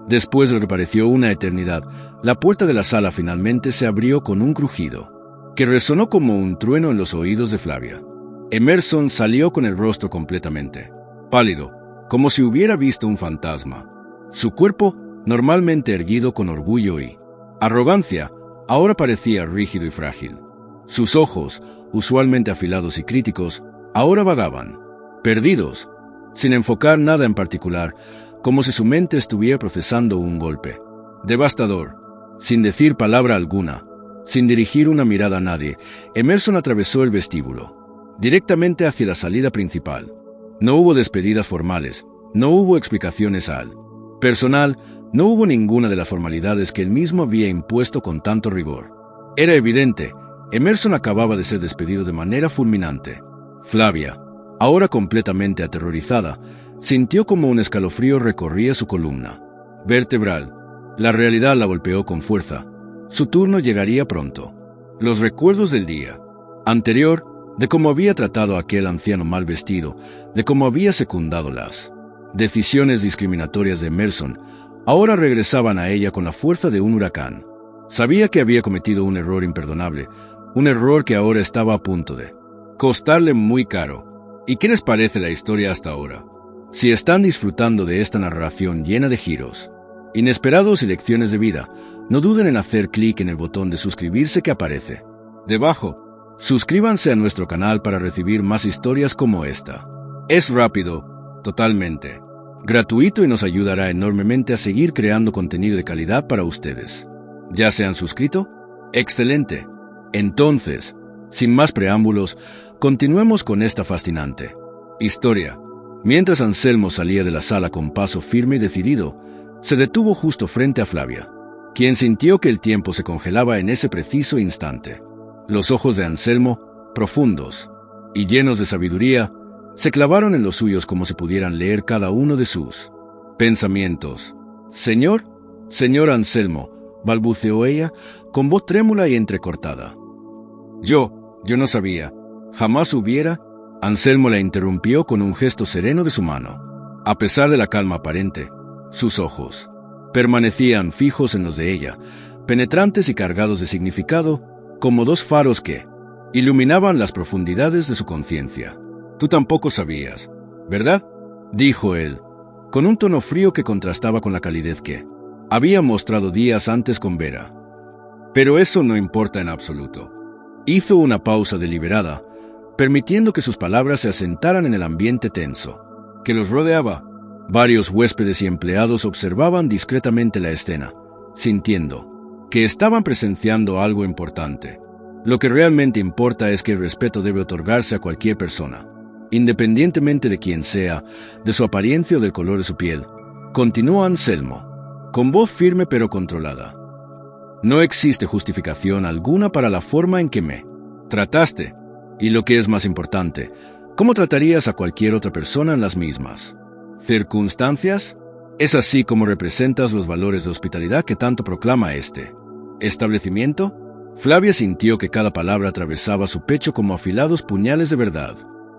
Después de lo que pareció una eternidad, la puerta de la sala finalmente se abrió con un crujido que resonó como un trueno en los oídos de Flavia. Emerson salió con el rostro completamente pálido, como si hubiera visto un fantasma. Su cuerpo, normalmente erguido con orgullo y arrogancia, ahora parecía rígido y frágil. Sus ojos, usualmente afilados y críticos, ahora vagaban, perdidos, sin enfocar nada en particular, como si su mente estuviera procesando un golpe devastador. Sin decir palabra alguna, sin dirigir una mirada a nadie, Emerson atravesó el vestíbulo, directamente hacia la salida principal. No hubo despedidas formales, no hubo explicaciones al personal, no hubo ninguna de las formalidades que él mismo había impuesto con tanto rigor. Era evidente, Emerson acababa de ser despedido de manera fulminante. Flavia, ahora completamente aterrorizada, sintió como un escalofrío recorría su columna vertebral. La realidad la golpeó con fuerza. Su turno llegaría pronto. Los recuerdos del día anterior, de cómo había tratado a aquel anciano mal vestido, de cómo había secundado las decisiones discriminatorias de Emerson, ahora regresaban a ella con la fuerza de un huracán. Sabía que había cometido un error imperdonable, un error que ahora estaba a punto de costarle muy caro. ¿Y qué les parece la historia hasta ahora? Si están disfrutando de esta narración llena de giros inesperados y lecciones de vida, no duden en hacer clic en el botón de suscribirse que aparece debajo. Suscríbanse a nuestro canal para recibir más historias como esta. Es rápido, totalmente gratuito y nos ayudará enormemente a seguir creando contenido de calidad para ustedes. ¿Ya se han suscrito? ¡Excelente! Entonces, sin más preámbulos, continuemos con esta fascinante historia. Mientras Anselmo salía de la sala con paso firme y decidido, se detuvo justo frente a Flavia, quien sintió que el tiempo se congelaba en ese preciso instante. Los ojos de Anselmo, profundos y llenos de sabiduría, se clavaron en los suyos como si pudieran leer cada uno de sus pensamientos. Señor Anselmo, balbuceó ella, con voz trémula y entrecortada. Yo no sabía, jamás hubiera. Anselmo la interrumpió con un gesto sereno de su mano. A pesar de la calma aparente, sus ojos permanecían fijos en los de ella, penetrantes y cargados de significado, como dos faros que iluminaban las profundidades de su conciencia. Tú tampoco sabías, ¿verdad?, dijo él, con un tono frío que contrastaba con la calidez que había mostrado días antes con Vera. Pero eso no importa en absoluto. Hizo una pausa deliberada, permitiendo que sus palabras se asentaran en el ambiente tenso que los rodeaba. Varios huéspedes y empleados observaban discretamente la escena, sintiendo que estaban presenciando algo importante. Lo que realmente importa es que el respeto debe otorgarse a cualquier persona, independientemente de quién sea, de su apariencia o del color de su piel, continuó Anselmo, con voz firme pero controlada. No existe justificación alguna para la forma en que me trataste, y lo que es más importante, ¿cómo tratarías a cualquier otra persona en las mismas circunstancias? ¿Es así como representas los valores de hospitalidad que tanto proclama este establecimiento? Flavia sintió que cada palabra atravesaba su pecho como afilados puñales de verdad.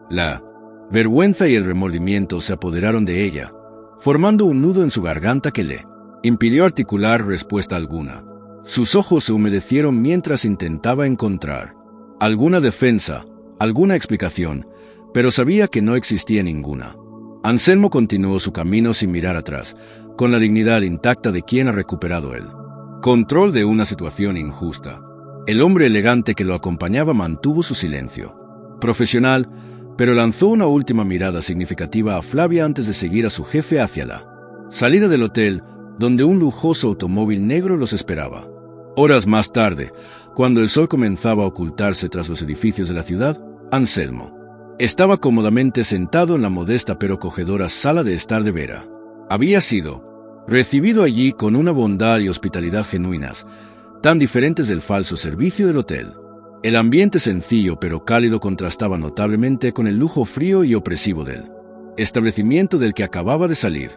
La vergüenza y el remordimiento se apoderaron de ella, formando un nudo en su garganta que le impidió articular respuesta alguna. Sus ojos se humedecieron mientras intentaba encontrar alguna defensa, alguna explicación, pero sabía que no existía ninguna. Anselmo continuó su camino sin mirar atrás, con la dignidad intacta de quien ha recuperado el control de una situación injusta. El hombre elegante que lo acompañaba mantuvo su silencio profesional, pero lanzó una última mirada significativa a Flavia antes de seguir a su jefe hacia la salida del hotel, donde un lujoso automóvil negro los esperaba. Horas más tarde, cuando el sol comenzaba a ocultarse tras los edificios de la ciudad, Anselmo estaba cómodamente sentado en la modesta pero acogedora sala de estar de Vera. Había sido recibido allí con una bondad y hospitalidad genuinas, tan diferentes del falso servicio del hotel. El ambiente sencillo pero cálido contrastaba notablemente con el lujo frío y opresivo del establecimiento del que acababa de salir.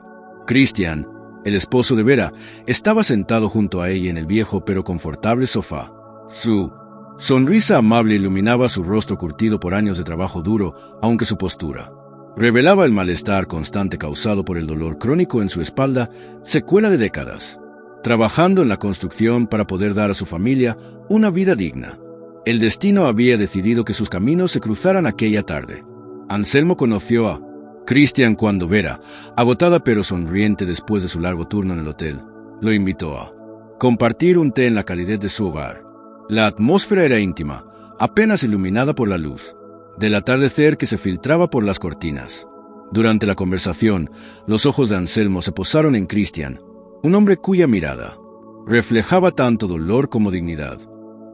Christian, el esposo de Vera, estaba sentado junto a ella en el viejo pero confortable sofá. Su sonrisa amable iluminaba su rostro curtido por años de trabajo duro, aunque su postura revelaba el malestar constante causado por el dolor crónico en su espalda, secuela de décadas, trabajando en la construcción para poder dar a su familia una vida digna. El destino había decidido que sus caminos se cruzaran aquella tarde. Anselmo conoció a Christian cuando Vera, agotada pero sonriente después de su largo turno en el hotel, lo invitó a compartir un té en la calidez de su hogar. La atmósfera era íntima, apenas iluminada por la luz del atardecer que se filtraba por las cortinas. Durante la conversación, los ojos de Anselmo se posaron en Christian, un hombre cuya mirada reflejaba tanto dolor como dignidad.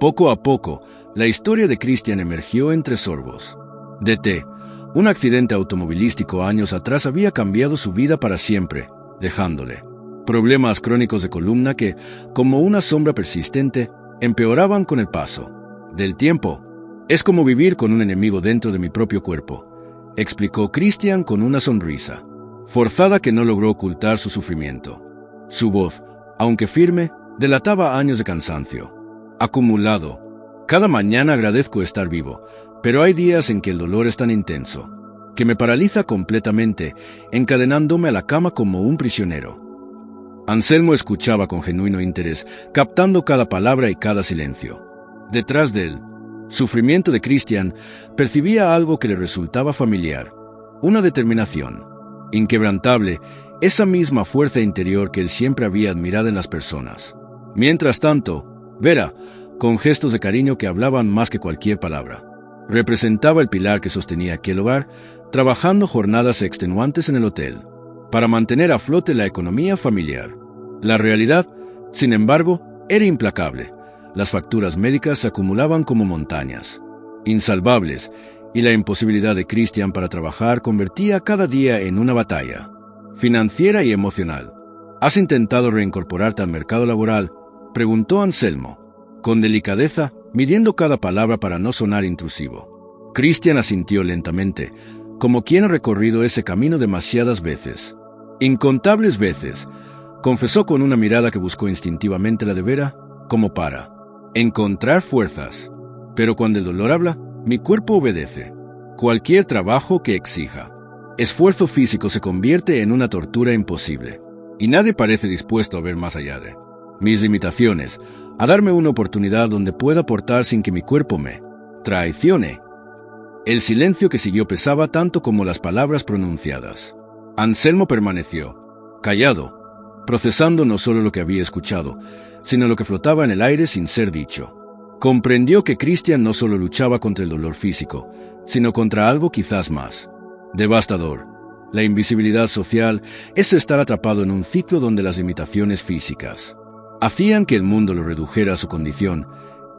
Poco a poco, la historia de Christian emergió entre sorbos de té. Un accidente automovilístico años atrás había cambiado su vida para siempre, dejándole problemas crónicos de columna que, como una sombra persistente, empeoraban con el paso del tiempo. Es como vivir con un enemigo dentro de mi propio cuerpo, explicó Christian con una sonrisa forzada que no logró ocultar su sufrimiento. Su voz, aunque firme, delataba años de cansancio acumulado. Cada mañana agradezco estar vivo, pero hay días en que el dolor es tan intenso que me paraliza completamente, encadenándome a la cama como un prisionero. Anselmo escuchaba con genuino interés, captando cada palabra y cada silencio. Detrás del sufrimiento de Christian, percibía algo que le resultaba familiar, una determinación inquebrantable, esa misma fuerza interior que él siempre había admirado en las personas. Mientras tanto, Vera, con gestos de cariño que hablaban más que cualquier palabra, representaba el pilar que sostenía aquel hogar, trabajando jornadas extenuantes en el hotel, para mantener a flote la economía familiar. La realidad, sin embargo, era implacable. Las facturas médicas se acumulaban como montañas, insalvables, y la imposibilidad de Christian para trabajar convertía cada día en una batalla financiera y emocional. ¿Has intentado reincorporarte al mercado laboral?, preguntó Anselmo, con delicadeza, midiendo cada palabra para no sonar intrusivo. Christian asintió lentamente, como quien ha recorrido ese camino demasiadas veces. Incontables veces, confesó con una mirada que buscó instintivamente la de Vera, como para encontrar fuerzas. Pero cuando el dolor habla, mi cuerpo obedece. Cualquier trabajo que exija esfuerzo físico se convierte en una tortura imposible, y nadie parece dispuesto a ver más allá de mis limitaciones, a darme una oportunidad donde pueda aportar sin que mi cuerpo me traicione. El silencio que siguió pesaba tanto como las palabras pronunciadas. Anselmo permaneció callado, procesando no solo lo que había escuchado, sino lo que flotaba en el aire sin ser dicho. Comprendió que Christian no solo luchaba contra el dolor físico, sino contra algo quizás más devastador. La invisibilidad social es estar atrapado en un ciclo donde las limitaciones físicas hacían que el mundo lo redujera a su condición,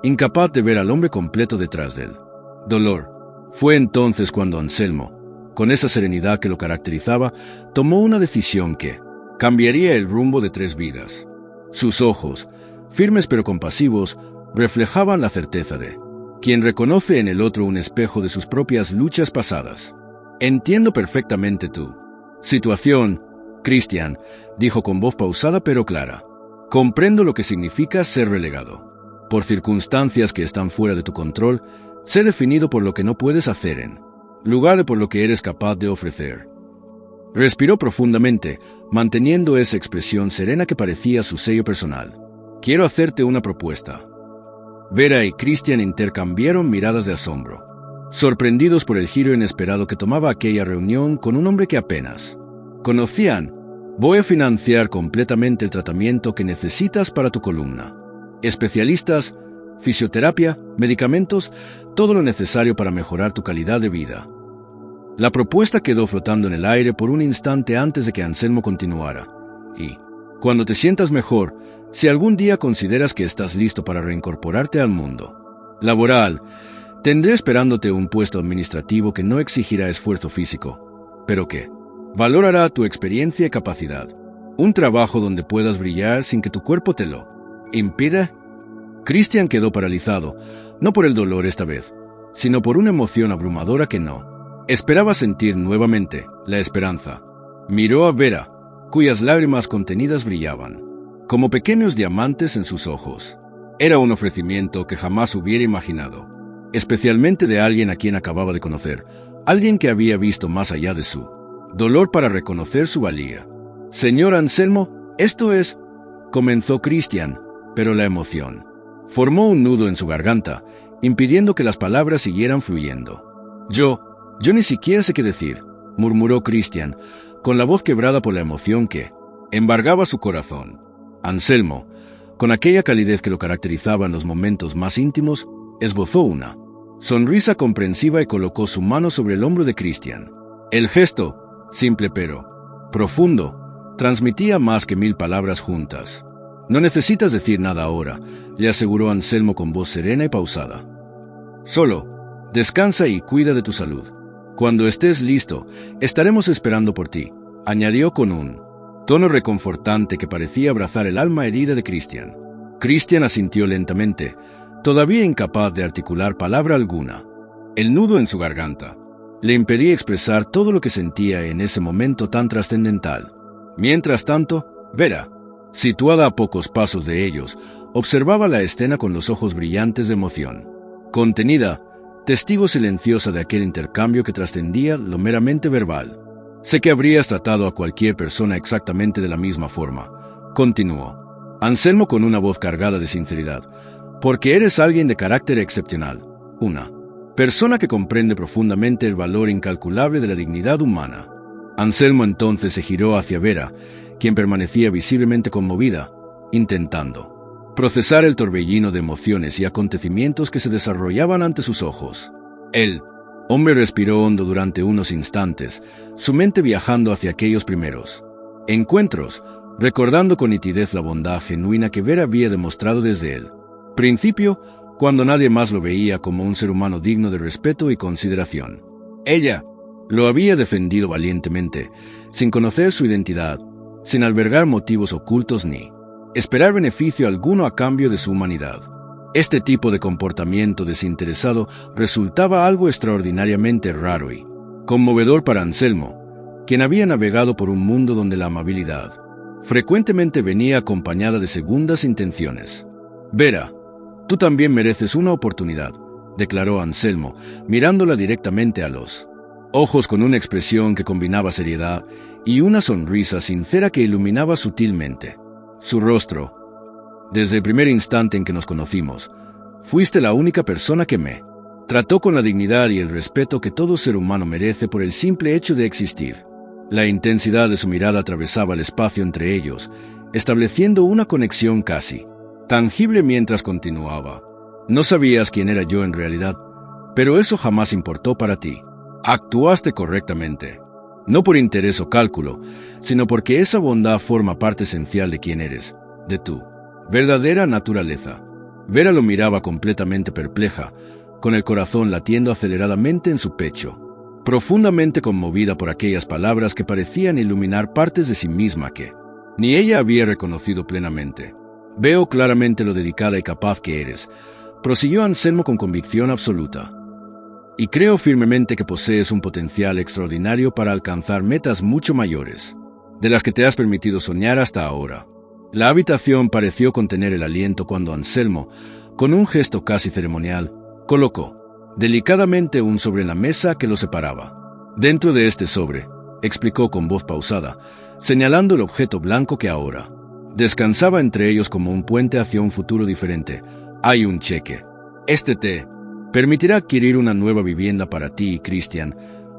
incapaz de ver al hombre completo detrás del dolor. Fue entonces cuando Anselmo, con esa serenidad que lo caracterizaba, tomó una decisión que cambiaría el rumbo de 3 vidas. Sus ojos, firmes pero compasivos, reflejaban la certeza de quien reconoce en el otro un espejo de sus propias luchas pasadas. Entiendo perfectamente tu situación, Christian, dijo con voz pausada pero clara. Comprendo lo que significa ser relegado por circunstancias que están fuera de tu control, ser definido por lo que no puedes hacer en lugar de por lo que eres capaz de ofrecer. Respiró profundamente, manteniendo esa expresión serena que parecía su sello personal. «Quiero hacerte una propuesta». Vera y Christian intercambiaron miradas de asombro, sorprendidos por el giro inesperado que tomaba aquella reunión con un hombre que apenas conocían. «Voy a financiar completamente el tratamiento que necesitas para tu columna. Especialistas, fisioterapia, medicamentos, todo lo necesario para mejorar tu calidad de vida». La propuesta quedó flotando en el aire por un instante antes de que Anselmo continuara. «Y, cuando te sientas mejor, si algún día consideras que estás listo para reincorporarte al mundo laboral, tendré esperándote un puesto administrativo que no exigirá esfuerzo físico, pero que valorará tu experiencia y capacidad. Un trabajo donde puedas brillar sin que tu cuerpo te lo impida». Christian quedó paralizado, no por el dolor esta vez, sino por una emoción abrumadora que no esperaba sentir nuevamente: la esperanza. Miró a Vera, cuyas lágrimas contenidas brillaban como pequeños diamantes en sus ojos. Era un ofrecimiento que jamás hubiera imaginado, especialmente de alguien a quien acababa de conocer, alguien que había visto más allá de su dolor para reconocer su valía. «Señor Anselmo, esto es...» comenzó Christian, pero la emoción formó un nudo en su garganta, impidiendo que las palabras siguieran fluyendo. Yo ni siquiera sé qué decir», murmuró Christian, con la voz quebrada por la emoción que embargaba su corazón. Anselmo, con aquella calidez que lo caracterizaba en los momentos más íntimos, esbozó una sonrisa comprensiva y colocó su mano sobre el hombro de Christian. El gesto, simple pero profundo, transmitía más que 1000 palabras juntas. «No necesitas decir nada ahora», le aseguró Anselmo con voz serena y pausada. «Solo descansa y cuida de tu salud. Cuando estés listo, estaremos esperando por ti», añadió con un tono reconfortante que parecía abrazar el alma herida de Christian. Christian asintió lentamente, todavía incapaz de articular palabra alguna. El nudo en su garganta le impedía expresar todo lo que sentía en ese momento tan trascendental. Mientras tanto, Vera, situada a pocos pasos de ellos, observaba la escena con los ojos brillantes de emoción. Contenida, testigo silenciosa de aquel intercambio que trascendía lo meramente verbal. «Sé que habrías tratado a cualquier persona exactamente de la misma forma», continuó Anselmo con una voz cargada de sinceridad, «porque eres alguien de carácter excepcional, una persona que comprende profundamente el valor incalculable de la dignidad humana». Anselmo entonces se giró hacia Vera, quien permanecía visiblemente conmovida, intentando procesar el torbellino de emociones y acontecimientos que se desarrollaban ante sus ojos. El hombre respiró hondo durante unos instantes, su mente viajando hacia aquellos primeros encuentros, recordando con nitidez la bondad genuina que Vera había demostrado desde el principio, cuando nadie más lo veía como un ser humano digno de respeto y consideración. Ella lo había defendido valientemente, sin conocer su identidad, sin albergar motivos ocultos ni esperar beneficio alguno a cambio de su humanidad. Este tipo de comportamiento desinteresado resultaba algo extraordinariamente raro y conmovedor para Anselmo, quien había navegado por un mundo donde la amabilidad frecuentemente venía acompañada de segundas intenciones. «Vera, tú también mereces una oportunidad», declaró Anselmo, mirándola directamente a los ojos con una expresión que combinaba seriedad y una sonrisa sincera que iluminaba sutilmente su rostro. «Desde el primer instante en que nos conocimos, fuiste la única persona que me trató con la dignidad y el respeto que todo ser humano merece por el simple hecho de existir». La intensidad de su mirada atravesaba el espacio entre ellos, estableciendo una conexión casi tangible mientras continuaba. «No sabías quién era yo en realidad, pero eso jamás importó para ti. Actuaste correctamente, no por interés o cálculo, sino porque esa bondad forma parte esencial de quién eres, de tu verdadera naturaleza». Vera lo miraba completamente perpleja, con el corazón latiendo aceleradamente en su pecho, profundamente conmovida por aquellas palabras que parecían iluminar partes de sí misma que ni ella había reconocido plenamente. «Veo claramente lo dedicada y capaz que eres», prosiguió Anselmo con convicción absoluta. «Y creo firmemente que posees un potencial extraordinario para alcanzar metas mucho mayores de las que te has permitido soñar hasta ahora». La habitación pareció contener el aliento cuando Anselmo, con un gesto casi ceremonial, colocó delicadamente un sobre en la mesa que lo separaba. «Dentro de este sobre», explicó con voz pausada, señalando el objeto blanco que ahora descansaba entre ellos como un puente hacia un futuro diferente. Hay un cheque. Este te permitirá adquirir una nueva vivienda para ti y Christian,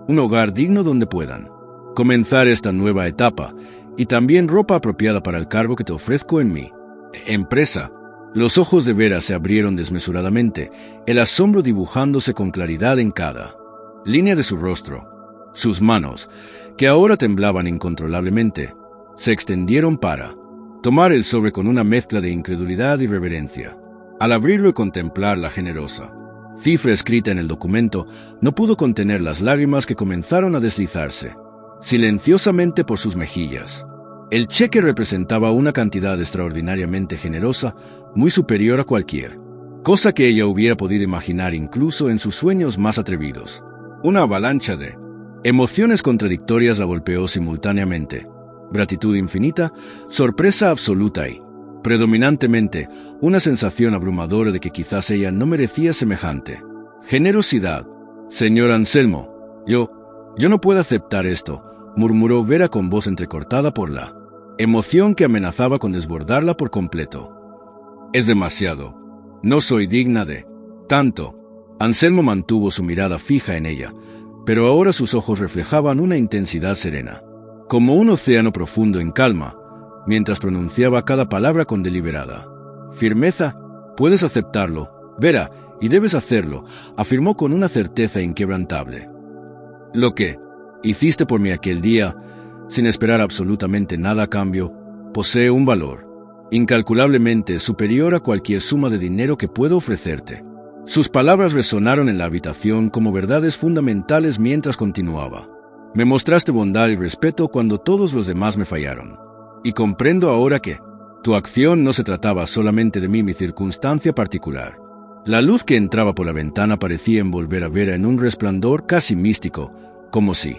un hogar digno donde puedan comenzar esta nueva etapa, y también ropa apropiada para el cargo que te ofrezco en mi empresa. Los ojos de Vera se abrieron desmesuradamente, el asombro dibujándose con claridad en cada línea de su rostro. Sus manos, que ahora temblaban incontrolablemente, se extendieron para tomar el sobre con una mezcla de incredulidad y reverencia. Al abrirlo y contemplar la generosa cifra escrita en el documento, no pudo contener las lágrimas que comenzaron a deslizarse silenciosamente por sus mejillas. El cheque representaba una cantidad extraordinariamente generosa, muy superior a cualquier cosa que ella hubiera podido imaginar incluso en sus sueños más atrevidos. Una avalancha de emociones contradictorias la golpeó simultáneamente. Gratitud infinita, sorpresa absoluta y, predominantemente, una sensación abrumadora de que quizás ella no merecía semejante generosidad. Señor Anselmo, yo no puedo aceptar esto, murmuró Vera con voz entrecortada por la emoción que amenazaba con desbordarla por completo. Es demasiado. No soy digna de tanto. Anselmo mantuvo su mirada fija en ella, pero ahora sus ojos reflejaban una intensidad serena, como un océano profundo en calma, mientras pronunciaba cada palabra con deliberada firmeza. Puedes aceptarlo, Vera, y debes hacerlo, afirmó con una certeza inquebrantable. Lo que hiciste por mí aquel día, sin esperar absolutamente nada a cambio, posee un valor incalculablemente superior a cualquier suma de dinero que puedo ofrecerte. Sus palabras resonaron en la habitación como verdades fundamentales mientras continuaba. Me mostraste bondad y respeto cuando todos los demás me fallaron. Y comprendo ahora que tu acción no se trataba solamente de mí, mi circunstancia particular. La luz que entraba por la ventana parecía envolver a Vera en un resplandor casi místico, como si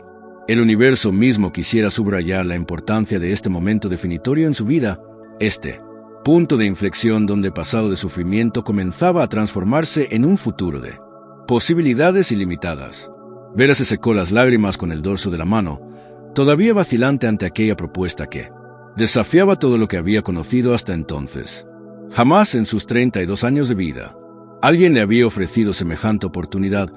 el universo mismo quisiera subrayar la importancia de este momento definitorio en su vida, este punto de inflexión donde el pasado de sufrimiento comenzaba a transformarse en un futuro de posibilidades ilimitadas. Vera se secó las lágrimas con el dorso de la mano, todavía vacilante ante aquella propuesta que desafiaba todo lo que había conocido hasta entonces. Jamás en sus 32 años de vida alguien le había ofrecido semejante oportunidad,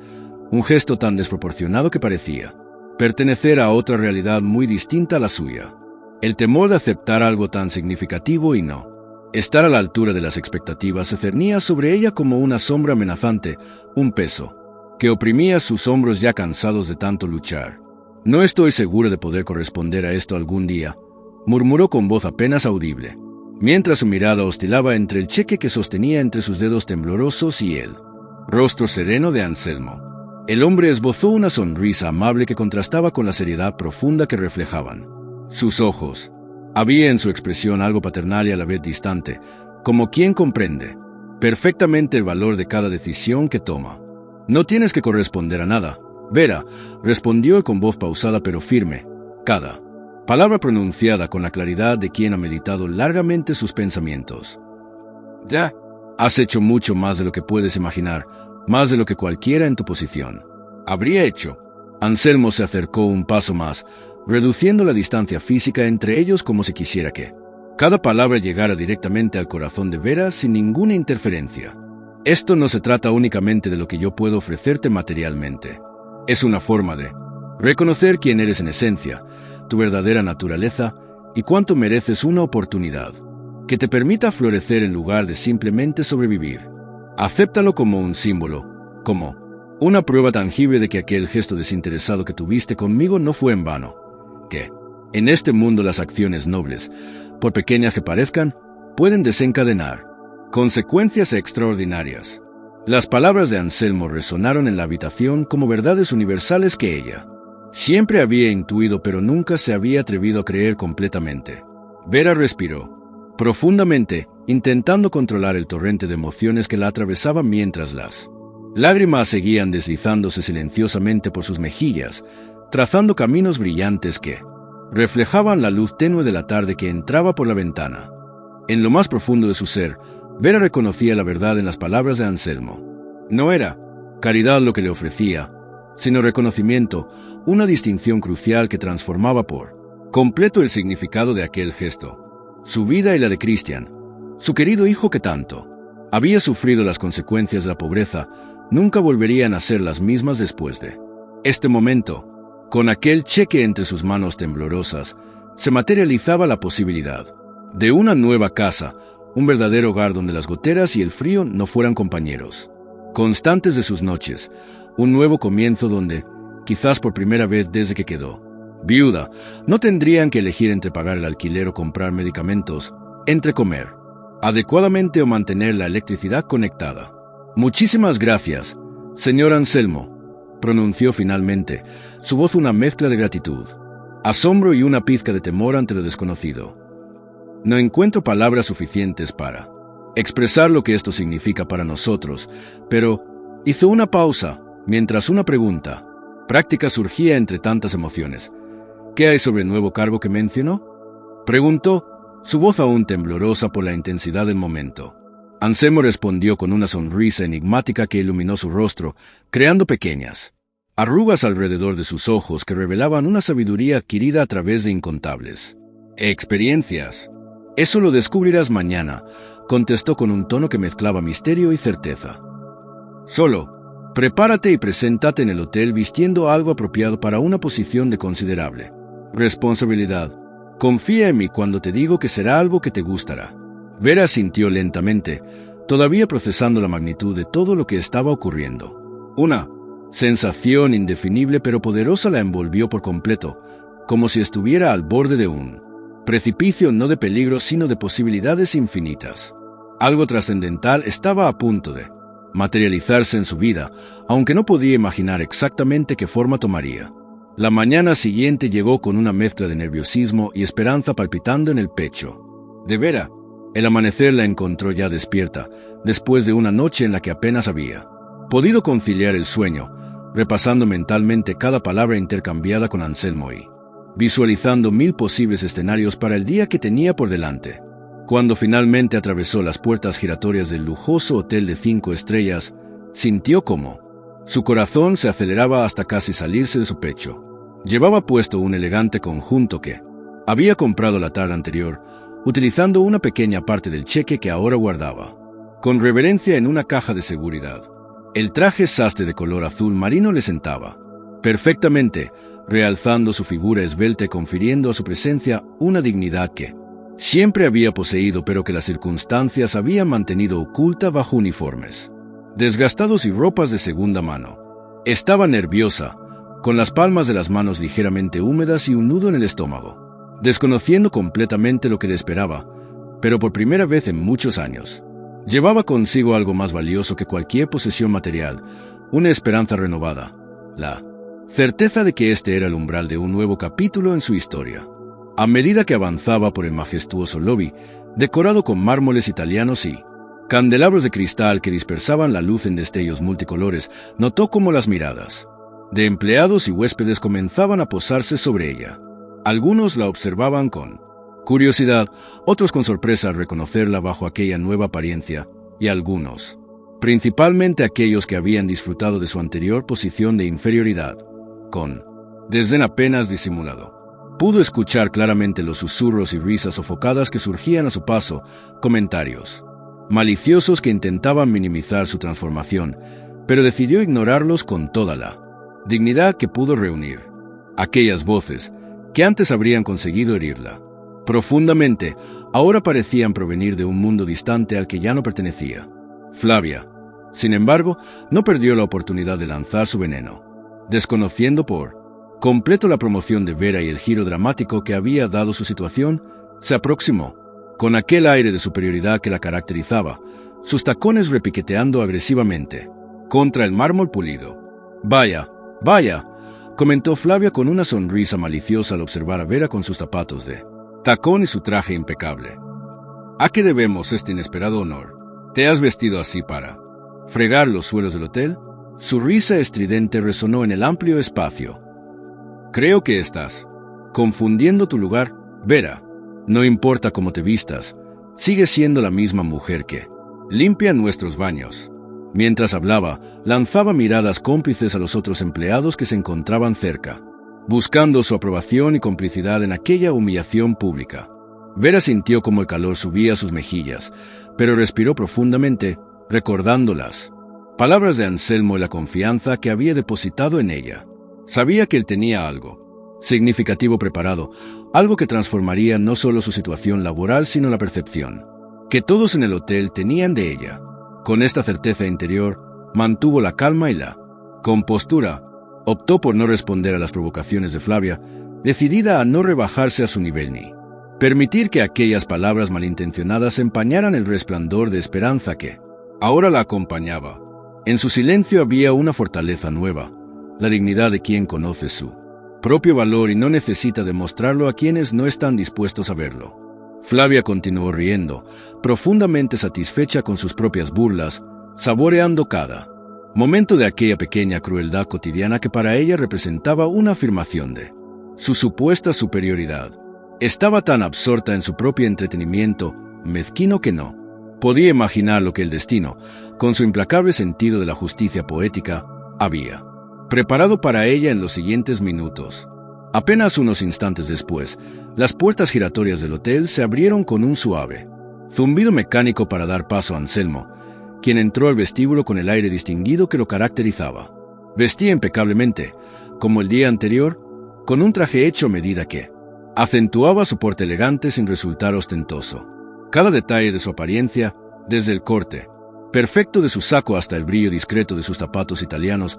un gesto tan desproporcionado que parecía pertenecer a otra realidad muy distinta a la suya. El temor de aceptar algo tan significativo y no estar a la altura de las expectativas se cernía sobre ella como una sombra amenazante, un peso que oprimía sus hombros ya cansados de tanto luchar. No estoy seguro de poder corresponder a esto algún día, murmuró con voz apenas audible, mientras su mirada oscilaba entre el cheque que sostenía entre sus dedos temblorosos y el rostro sereno de Anselmo. El hombre esbozó una sonrisa amable que contrastaba con la seriedad profunda que reflejaban sus ojos. Había en su expresión algo paternal y a la vez distante, como quien comprende perfectamente el valor de cada decisión que toma. No tienes que corresponder a nada, Vera, respondió con voz pausada pero firme, cada palabra pronunciada con la claridad de quien ha meditado largamente sus pensamientos. Ya, has hecho mucho más de lo que puedes imaginar, más de lo que cualquiera en tu posición habría hecho. Anselmo se acercó un paso más, reduciendo la distancia física entre ellos como si quisiera que cada palabra llegara directamente al corazón de Vera sin ninguna interferencia. Esto no se trata únicamente de lo que yo puedo ofrecerte materialmente. Es una forma de reconocer quién eres en esencia, tu verdadera naturaleza y cuánto mereces una oportunidad que te permita florecer en lugar de simplemente sobrevivir. Acéptalo como un símbolo, como una prueba tangible de que aquel gesto desinteresado que tuviste conmigo no fue en vano, que en este mundo las acciones nobles, por pequeñas que parezcan, pueden desencadenar consecuencias extraordinarias. Las palabras de Anselmo resonaron en la habitación como verdades universales que ella siempre había intuido pero nunca se había atrevido a creer completamente. Vera respiró profundamente, intentando controlar el torrente de emociones que la atravesaba mientras las lágrimas seguían deslizándose silenciosamente por sus mejillas, trazando caminos brillantes que reflejaban la luz tenue de la tarde que entraba por la ventana. En lo más profundo de su ser, Vera reconocía la verdad en las palabras de Anselmo. No era caridad lo que le ofrecía, sino reconocimiento, una distinción crucial que transformaba por Completo el significado de aquel gesto. Su vida y la de Christian, su querido hijo que tanto había sufrido las consecuencias de la pobreza, nunca volverían a ser las mismas después de este momento. Con aquel cheque entre sus manos temblorosas, se materializaba la posibilidad de una nueva casa, un verdadero hogar donde las goteras y el frío no fueran compañeros constantes de sus noches, un nuevo comienzo donde, quizás por primera vez desde que quedó viuda, no tendrían que elegir entre pagar el alquiler o comprar medicamentos, entre comer adecuadamente o mantener la electricidad conectada. Muchísimas gracias, señor Anselmo, pronunció finalmente, su voz una mezcla de gratitud, asombro y una pizca de temor ante lo desconocido. No encuentro palabras suficientes para expresar lo que esto significa para nosotros, pero hizo una pausa mientras una pregunta práctica surgía entre tantas emociones. ¿Qué hay sobre el nuevo cargo que mencionó?, preguntó, su voz aún temblorosa por la intensidad del momento. Anselmo respondió con una sonrisa enigmática que iluminó su rostro, creando pequeñas arrugas alrededor de sus ojos que revelaban una sabiduría adquirida a través de incontables experiencias. Eso lo descubrirás mañana, contestó con un tono que mezclaba misterio y certeza. Solo, prepárate y preséntate en el hotel vistiendo algo apropiado para una posición de considerable responsabilidad. Confía en mí cuando te digo que será algo que te gustará. Vera sintió lentamente, todavía procesando la magnitud de todo lo que estaba ocurriendo. Una sensación indefinible pero poderosa la envolvió por completo, como si estuviera al borde de un precipicio no de peligro sino de posibilidades infinitas. Algo trascendental estaba a punto de materializarse en su vida, aunque no podía imaginar exactamente qué forma tomaría. La mañana siguiente llegó con una mezcla de nerviosismo y esperanza palpitando en el pecho. De Vera, el amanecer la encontró ya despierta, después de una noche en la que apenas había podido conciliar el sueño, repasando mentalmente cada palabra intercambiada con Anselmo y visualizando 1000 posibles escenarios para el día que tenía por delante. Cuando finalmente atravesó las puertas giratorias del lujoso hotel de 5 estrellas, sintió como su corazón se aceleraba hasta casi salirse de su pecho. Llevaba puesto un elegante conjunto que había comprado la tarde anterior, utilizando una pequeña parte del cheque que ahora guardaba con reverencia en una caja de seguridad. El traje sastre de color azul marino le sentaba perfectamente, realzando su figura esbelta y confiriendo a su presencia una dignidad que siempre había poseído pero que las circunstancias habían mantenido oculta bajo uniformes desgastados y ropas de segunda mano. Estaba nerviosa, con las palmas de las manos ligeramente húmedas y un nudo en el estómago, desconociendo completamente lo que le esperaba, pero por primera vez en muchos años. Llevaba consigo algo más valioso que cualquier posesión material, una esperanza renovada, la certeza de que este era el umbral de un nuevo capítulo en su historia. A medida que avanzaba por el majestuoso lobby, decorado con mármoles italianos y candelabros de cristal que dispersaban la luz en destellos multicolores, notó cómo las miradas de empleados y huéspedes comenzaban a posarse sobre ella. Algunos la observaban con curiosidad, otros con sorpresa al reconocerla bajo aquella nueva apariencia, y algunos, principalmente aquellos que habían disfrutado de su anterior posición de inferioridad, con desdén apenas disimulado. Pudo escuchar claramente los susurros y risas sofocadas que surgían a su paso, comentarios maliciosos que intentaban minimizar su transformación, pero decidió ignorarlos con toda la dignidad que pudo reunir. Aquellas voces, que antes habrían conseguido herirla profundamente, ahora parecían provenir de un mundo distante al que ya no pertenecía. Flavia, sin embargo, no perdió la oportunidad de lanzar su veneno. Desconociendo por completo la promoción de Vera y el giro dramático que había dado su situación, se aproximó, con aquel aire de superioridad que la caracterizaba, sus tacones repiqueteando agresivamente contra el mármol pulido. «Vaya, vaya», comentó Flavia con una sonrisa maliciosa al observar a Vera con sus zapatos de tacón y su traje impecable. ¿A qué debemos este inesperado honor? ¿Te has vestido así para fregar los suelos del hotel?» Su risa estridente resonó en el amplio espacio. «Creo que estás confundiendo tu lugar, Vera. No importa cómo te vistas, sigues siendo la misma mujer que limpia nuestros baños». Mientras hablaba, lanzaba miradas cómplices a los otros empleados que se encontraban cerca. buscando su aprobación y complicidad en aquella humillación pública. Vera sintió como el calor subía a sus mejillas, pero respiró profundamente, recordando las palabras de Anselmo y la confianza que había depositado en ella. Sabía que él tenía algo significativo preparado, algo que transformaría no solo su situación laboral, sino la percepción que todos en el hotel tenían de ella. Con esta certeza interior, mantuvo la calma y la compostura. Optó por no responder a las provocaciones de Flavia, decidida a no rebajarse a su nivel ni permitir que aquellas palabras malintencionadas empañaran el resplandor de esperanza que ahora la acompañaba. En su silencio había una fortaleza nueva, la dignidad de quien conoce su propio valor y no necesita demostrarlo a quienes no están dispuestos a verlo. Flavia continuó riendo, profundamente satisfecha con sus propias burlas, saboreando cada momento de aquella pequeña crueldad cotidiana que para ella representaba una afirmación de su supuesta superioridad. Estaba tan absorta en su propio entretenimiento mezquino que no podía imaginar lo que el destino, con su implacable sentido de la justicia poética, había preparado para ella en los siguientes minutos. Apenas unos instantes después, las puertas giratorias del hotel se abrieron con un suave zumbido mecánico para dar paso a Anselmo, quien entró al vestíbulo con el aire distinguido que lo caracterizaba. Vestía impecablemente, como el día anterior, con un traje hecho a medida que acentuaba su porte elegante sin resultar ostentoso. Cada detalle de su apariencia, desde el corte perfecto de su saco hasta el brillo discreto de sus zapatos italianos,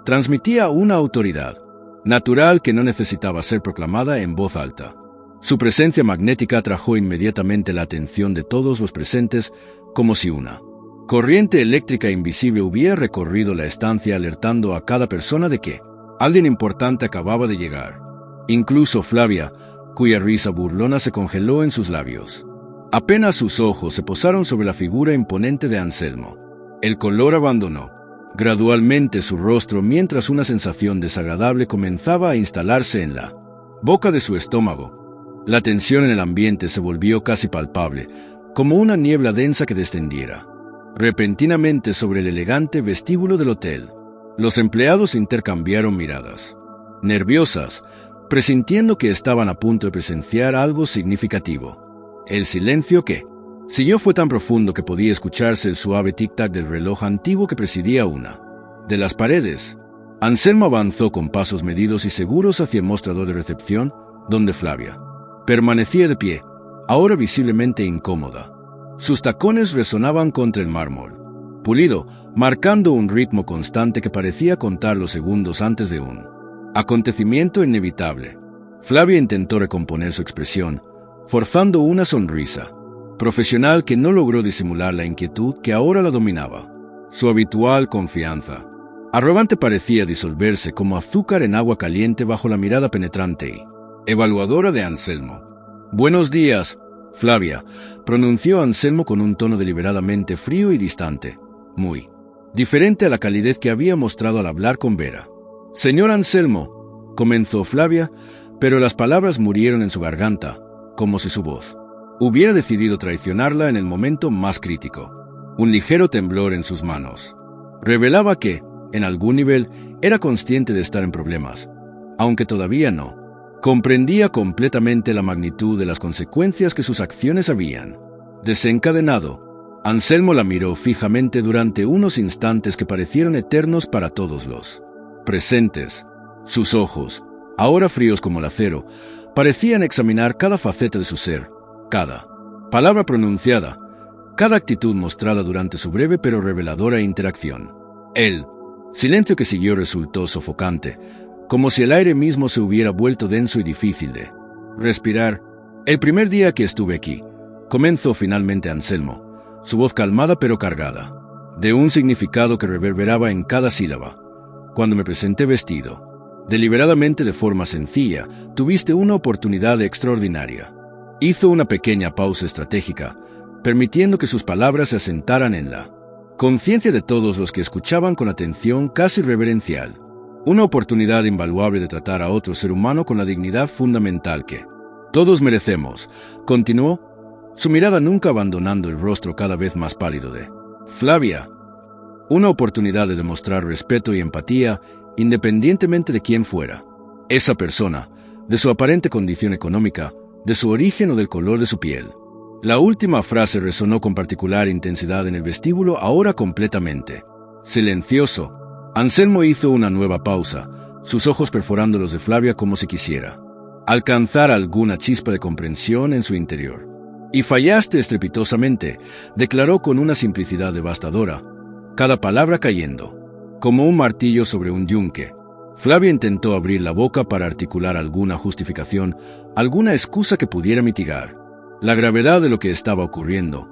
transmitía una autoridad natural que no necesitaba ser proclamada en voz alta. Su presencia magnética atrajo inmediatamente la atención de todos los presentes, como si una corriente eléctrica invisible hubiera recorrido la estancia alertando a cada persona de que alguien importante acababa de llegar. Incluso Flavia, cuya risa burlona se congeló en sus labios. Apenas sus ojos se posaron sobre la figura imponente de Anselmo, el color abandonó gradualmente su rostro mientras una sensación desagradable comenzaba a instalarse en la boca de su estómago. La tensión en el ambiente se volvió casi palpable, como una niebla densa que descendiera repentinamente sobre el elegante vestíbulo del hotel. Los empleados intercambiaron miradas nerviosas, presintiendo que estaban a punto de presenciar algo significativo. El silencio que siguió fue tan profundo que podía escucharse el suave tic-tac del reloj antiguo que presidía una de las paredes. Anselmo avanzó con pasos medidos y seguros hacia el mostrador de recepción, donde Flavia permanecía de pie, ahora visiblemente incómoda. Sus tacones resonaban contra el mármol pulido, marcando un ritmo constante que parecía contar los segundos antes de un acontecimiento inevitable. Flavia intentó recomponer su expresión, forzando una sonrisa profesional que no logró disimular la inquietud que ahora la dominaba. Su habitual confianza arrogante parecía disolverse como azúcar en agua caliente bajo la mirada penetrante y evaluadora de Anselmo. «Buenos días, Flavia», pronunció Anselmo con un tono deliberadamente frío y distante, muy diferente a la calidez que había mostrado al hablar con Vera. «Señor Anselmo», comenzó Flavia, pero las palabras murieron en su garganta, como si su voz hubiera decidido traicionarla en el momento más crítico. Un ligero temblor en sus manos revelaba que, en algún nivel, era consciente de estar en problemas, aunque todavía no comprendía completamente la magnitud de las consecuencias que sus acciones habían desencadenado. Anselmo la miró fijamente durante unos instantes que parecieron eternos para todos los presentes. Sus ojos, ahora fríos como el acero, parecían examinar cada faceta de su ser, cada palabra pronunciada, cada actitud mostrada durante su breve pero reveladora interacción. El silencio que siguió resultó sofocante, como si el aire mismo se hubiera vuelto denso y difícil de respirar. «El primer día que estuve aquí», comenzó finalmente Anselmo, su voz calmada pero cargada de un significado que reverberaba en cada sílaba. «Cuando me presenté vestido deliberadamente de forma sencilla, tuviste una oportunidad extraordinaria». Hizo una pequeña pausa estratégica, permitiendo que sus palabras se asentaran en la conciencia de todos los que escuchaban con atención casi reverencial. Una oportunidad invaluable de tratar a otro ser humano con la dignidad fundamental que todos merecemos, continuó, su mirada nunca abandonando el rostro cada vez más pálido de Flavia. Una oportunidad de demostrar respeto y empatía, independientemente de quién fuera. esa persona, de su aparente condición económica, de su origen o del color de su piel. La última frase resonó con particular intensidad en el vestíbulo, ahora completamente silencioso. Anselmo hizo una nueva pausa, sus ojos perforando los de Flavia como si quisiera alcanzar alguna chispa de comprensión en su interior. «Y fallaste estrepitosamente», declaró con una simplicidad devastadora, cada palabra cayendo como un martillo sobre un yunque. Flavia intentó abrir la boca para articular alguna justificación, alguna excusa que pudiera mitigar la gravedad de lo que estaba ocurriendo,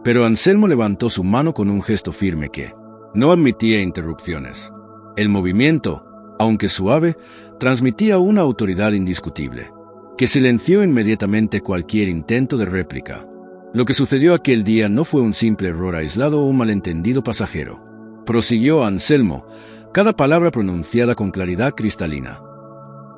pero Anselmo levantó su mano con un gesto firme que no admitía interrupciones. El movimiento, aunque suave, transmitía una autoridad indiscutible, que silenció inmediatamente cualquier intento de réplica. Lo que sucedió aquel día no fue un simple error aislado o un malentendido pasajero. Prosiguió Anselmo, cada palabra pronunciada con claridad cristalina.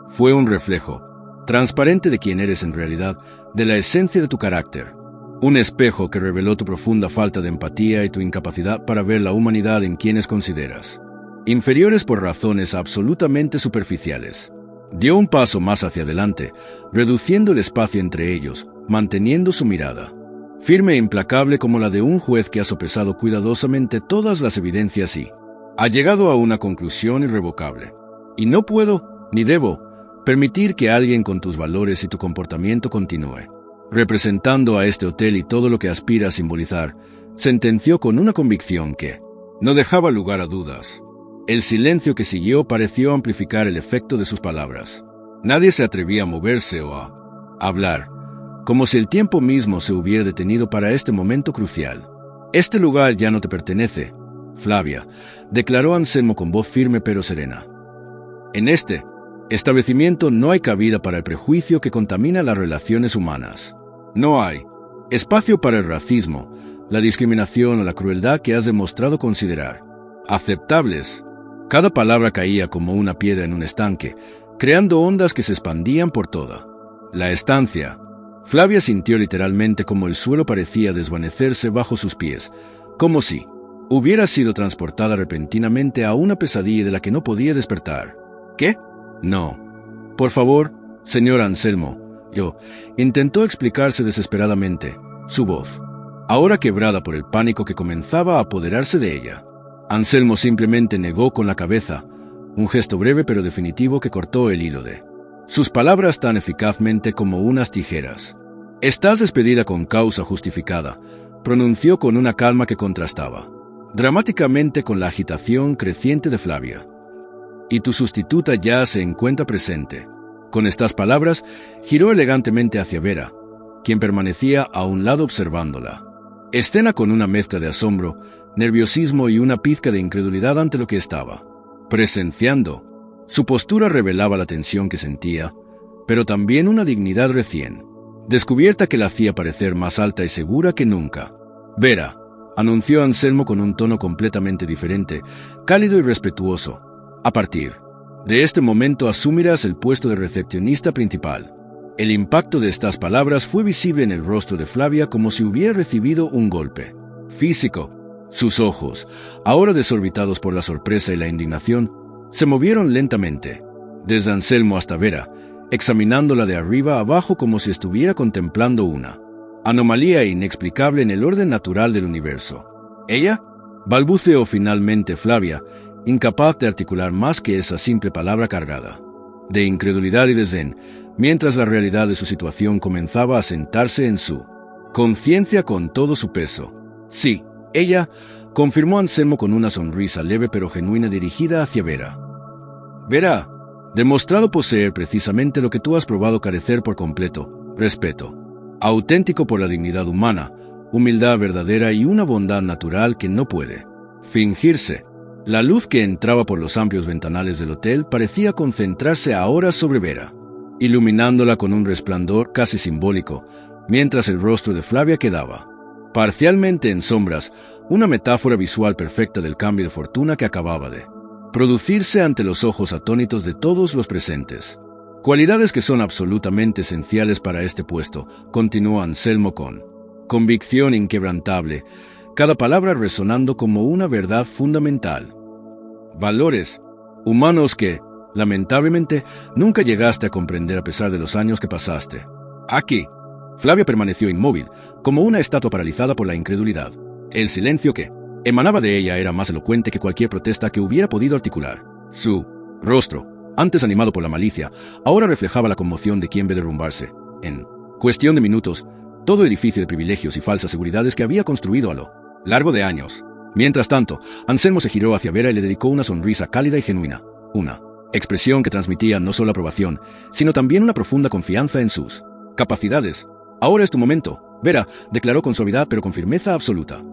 Fue un reflejo transparente de quién eres en realidad, de la esencia de tu carácter. Un espejo que reveló tu profunda falta de empatía y tu incapacidad para ver la humanidad en quienes consideras inferiores por razones absolutamente superficiales. Dio un paso más hacia adelante, reduciendo el espacio entre ellos, manteniendo su mirada firme e implacable como la de un juez que ha sopesado cuidadosamente todas las evidencias y ha llegado a una conclusión irrevocable. Y no puedo, ni debo, permitir que alguien con tus valores y tu comportamiento continúe representando a este hotel y todo lo que aspira a simbolizar, sentenció con una convicción que no dejaba lugar a dudas. El silencio que siguió pareció amplificar el efecto de sus palabras. Nadie se atrevía a moverse o a hablar, como si el tiempo mismo se hubiera detenido para este momento crucial. «Este lugar ya no te pertenece, Flavia», declaró Anselmo con voz firme pero serena. «En este establecimiento no hay cabida para el prejuicio que contamina las relaciones humanas. No hay espacio para el racismo, la discriminación o la crueldad que has demostrado considerar aceptables». Cada palabra caía como una piedra en un estanque, creando ondas que se expandían por toda la estancia. Flavia sintió literalmente como el suelo parecía desvanecerse bajo sus pies, como si hubiera sido transportada repentinamente a una pesadilla de la que no podía despertar. «¿Qué? No. Por favor, señor Anselmo», intentó explicarse desesperadamente, su voz ahora quebrada por el pánico que comenzaba a apoderarse de ella. Anselmo simplemente negó con la cabeza, un gesto breve pero definitivo que cortó el hilo de sus palabras tan eficazmente como unas tijeras. «Estás despedida con causa justificada», pronunció con una calma que contrastaba dramáticamente con la agitación creciente de Flavia. «Y tu sustituta ya se encuentra presente». Con estas palabras, giró elegantemente hacia Vera, quien permanecía a un lado observándola. Escena con una mezcla de asombro, nerviosismo y una pizca de incredulidad ante lo que estaba presenciando. Su postura revelaba la tensión que sentía, pero también una dignidad recién descubierta que la hacía parecer más alta y segura que nunca. «Vera», anunció Anselmo con un tono completamente diferente, cálido y respetuoso, «a partir de este momento asumirás el puesto de recepcionista principal». El impacto de estas palabras fue visible en el rostro de Flavia como si hubiera recibido un golpe físico. Sus ojos, ahora desorbitados por la sorpresa y la indignación, se movieron lentamente, desde Anselmo hasta Vera, examinándola de arriba a abajo como si estuviera contemplando una anomalía inexplicable en el orden natural del universo. «¿Ella?», balbuceó finalmente Flavia, incapaz de articular más que esa simple palabra cargada de incredulidad y desdén, mientras la realidad de su situación comenzaba a sentarse en su conciencia con todo su peso. «Sí, ella», confirmó Anselmo con una sonrisa leve pero genuina dirigida hacia Vera. «Vera, demostrado poseer precisamente lo que tú has probado carecer por completo: respeto auténtico por la dignidad humana, humildad verdadera y una bondad natural que no puede fingirse». La luz que entraba por los amplios ventanales del hotel parecía concentrarse ahora sobre Vera, iluminándola con un resplandor casi simbólico, mientras el rostro de Flavia quedaba parcialmente en sombras, una metáfora visual perfecta del cambio de fortuna que acababa de producirse ante los ojos atónitos de todos los presentes. «Cualidades que son absolutamente esenciales para este puesto», continuó Anselmo con convicción inquebrantable, cada palabra resonando como una verdad fundamental. «Valores humanos que, Lamentablemente, nunca llegaste a comprender a pesar de los años que pasaste. Aquí. Flavia permaneció inmóvil, como una estatua paralizada por la incredulidad. El silencio que emanaba de ella era más elocuente que cualquier protesta que hubiera podido articular. Su rostro, antes animado por la malicia, ahora reflejaba la conmoción de quien ve derrumbarse, en cuestión de minutos, todo el edificio de privilegios y falsas seguridades que había construido a lo largo de años. Mientras tanto, Anselmo se giró hacia Vera y le dedicó una sonrisa cálida y genuina, una expresión que transmitía no solo aprobación, sino también una profunda confianza en sus capacidades. Ahora es tu momento, Vera, declaró con suavidad pero con firmeza absoluta.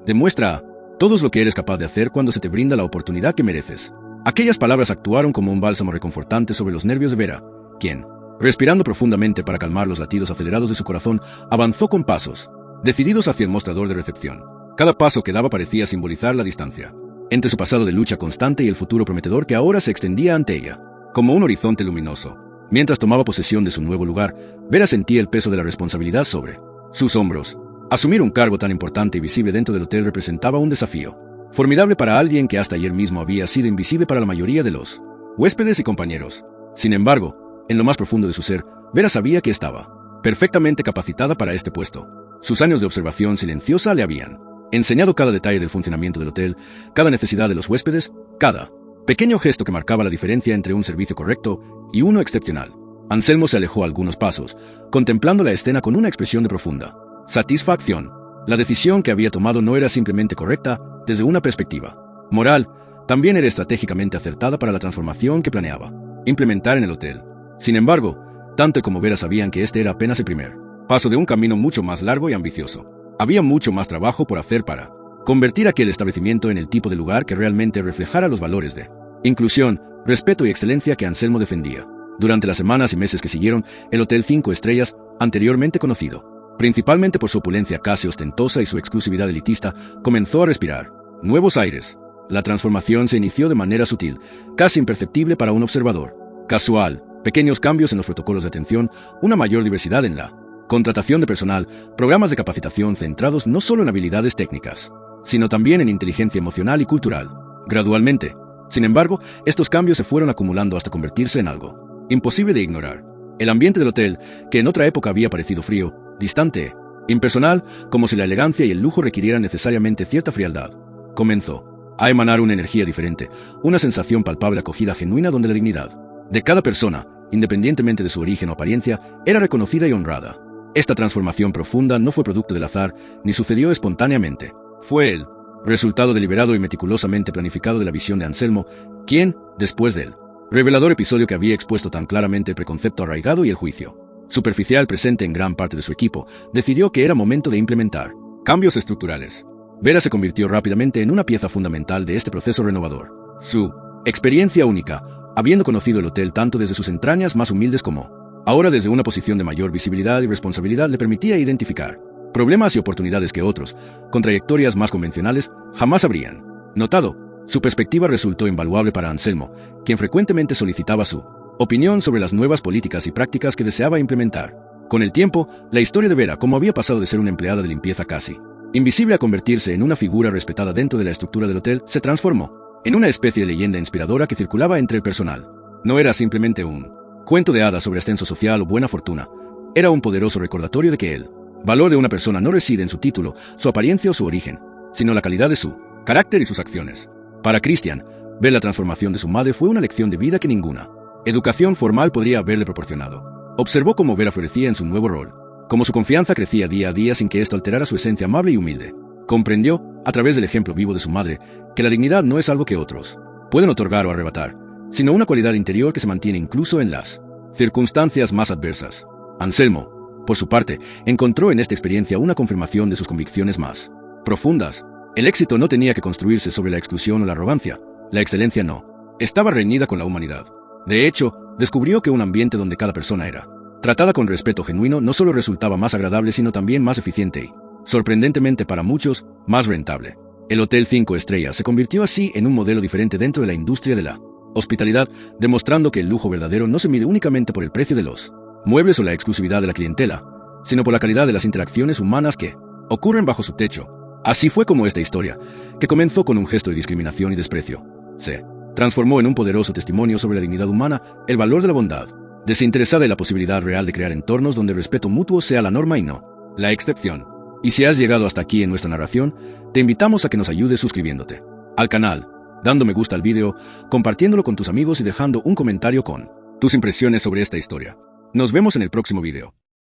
Demuestra a todos lo que eres capaz de hacer cuando se te brinda la oportunidad que mereces. Aquellas palabras actuaron como un bálsamo reconfortante sobre los nervios de Vera, quien, respirando profundamente para calmar los latidos acelerados de su corazón, avanzó con pasos decididos hacia el mostrador de recepción. Cada paso que daba parecía simbolizar la distancia entre su pasado de lucha constante y el futuro prometedor que ahora se extendía ante ella, como un horizonte luminoso. Mientras tomaba posesión de su nuevo lugar, Vera sentía el peso de la responsabilidad sobre sus hombros. Asumir un cargo tan importante y visible dentro del hotel representaba un desafío formidable para alguien que hasta ayer mismo había sido invisible para la mayoría de los huéspedes y compañeros. Sin embargo, en lo más profundo de su ser, Vera sabía que estaba perfectamente capacitada para este puesto. Sus años de observación silenciosa le habían enseñado cada detalle del funcionamiento del hotel, cada necesidad de los huéspedes, cada pequeño gesto que marcaba la diferencia entre un servicio correcto y uno excepcional. Anselmo se alejó algunos pasos, contemplando la escena con una expresión de profunda satisfacción. La decisión que había tomado no era simplemente correcta desde una perspectiva moral, también era estratégicamente acertada para la transformación que planeaba implementar en el hotel. Sin embargo, tanto como Vera sabían que este era apenas el primer paso de un camino mucho más largo y ambicioso. Había mucho más trabajo por hacer para convertir aquel establecimiento en el tipo de lugar que realmente reflejara los valores de inclusión, respeto y excelencia que Anselmo defendía. Durante las semanas y meses que siguieron, el Hotel 5 Estrellas, anteriormente conocido principalmente por su opulencia casi ostentosa y su exclusividad elitista, comenzó a respirar nuevos aires. La transformación se inició de manera sutil, casi imperceptible para un observador casual. Pequeños cambios en los protocolos de atención, una mayor diversidad en la contratación de personal, programas de capacitación centrados no solo en habilidades técnicas, sino también en inteligencia emocional y cultural. Gradualmente, sin embargo, estos cambios se fueron acumulando hasta convertirse en algo imposible de ignorar. El ambiente del hotel, que en otra época había parecido frío, distante, impersonal, como si la elegancia y el lujo requirieran necesariamente cierta frialdad, comenzó a emanar una energía diferente, una sensación palpable acogida genuina donde la dignidad de cada persona, independientemente de su origen o apariencia, era reconocida y honrada. Esta transformación profunda no fue producto del azar, ni sucedió espontáneamente. Fue el resultado deliberado y meticulosamente planificado de la visión de Anselmo, quien, después del revelador episodio que había expuesto tan claramente el preconcepto arraigado y el juicio superficial presente en gran parte de su equipo, decidió que era momento de implementar cambios estructurales. Vera se convirtió rápidamente en una pieza fundamental de este proceso renovador. Su experiencia única, habiendo conocido el hotel tanto desde sus entrañas más humildes como ahora desde una posición de mayor visibilidad y responsabilidad, le permitía identificar problemas y oportunidades que otros, con trayectorias más convencionales, jamás habrían notado. Su perspectiva resultó invaluable para Anselmo, quien frecuentemente solicitaba su opinión sobre las nuevas políticas y prácticas que deseaba implementar. Con el tiempo, la historia de Vera, como había pasado de ser una empleada de limpieza casi invisible a convertirse en una figura respetada dentro de la estructura del hotel, se transformó en una especie de leyenda inspiradora que circulaba entre el personal. No era simplemente un cuento de hadas sobre ascenso social o buena fortuna, era un poderoso recordatorio de que el valor de una persona no reside en su título, su apariencia o su origen, sino la calidad de su carácter y sus acciones. Para Christian, ver la transformación de su madre fue una lección de vida que ninguna educación formal podría haberle proporcionado. Observó cómo Vera florecía en su nuevo rol, cómo su confianza crecía día a día sin que esto alterara su esencia amable y humilde. Comprendió, a través del ejemplo vivo de su madre, que la dignidad no es algo que otros pueden otorgar o arrebatar, sino una cualidad interior que se mantiene incluso en las circunstancias más adversas. Anselmo, por su parte, encontró en esta experiencia una confirmación de sus convicciones más profundas. El éxito no tenía que construirse sobre la exclusión o la arrogancia, la excelencia no estaba reñida con la humanidad. De hecho, descubrió que un ambiente donde cada persona era tratada con respeto genuino no solo resultaba más agradable sino también más eficiente y, sorprendentemente para muchos, más rentable. El Hotel 5 Estrellas se convirtió así en un modelo diferente dentro de la industria de la hospitalidad, demostrando que el lujo verdadero no se mide únicamente por el precio de los muebles o la exclusividad de la clientela, sino por la calidad de las interacciones humanas que ocurren bajo su techo. Así fue como esta historia, que comenzó con un gesto de discriminación y desprecio, se transformó en un poderoso testimonio sobre la dignidad humana, el valor de la bondad, desinteresada y la posibilidad real de crear entornos donde el respeto mutuo sea la norma y no la excepción. Y si has llegado hasta aquí en nuestra narración, te invitamos a que nos ayudes suscribiéndote al canal, dando me gusta al video, compartiéndolo con tus amigos y dejando un comentario con tus impresiones sobre esta historia. Nos vemos en el próximo video.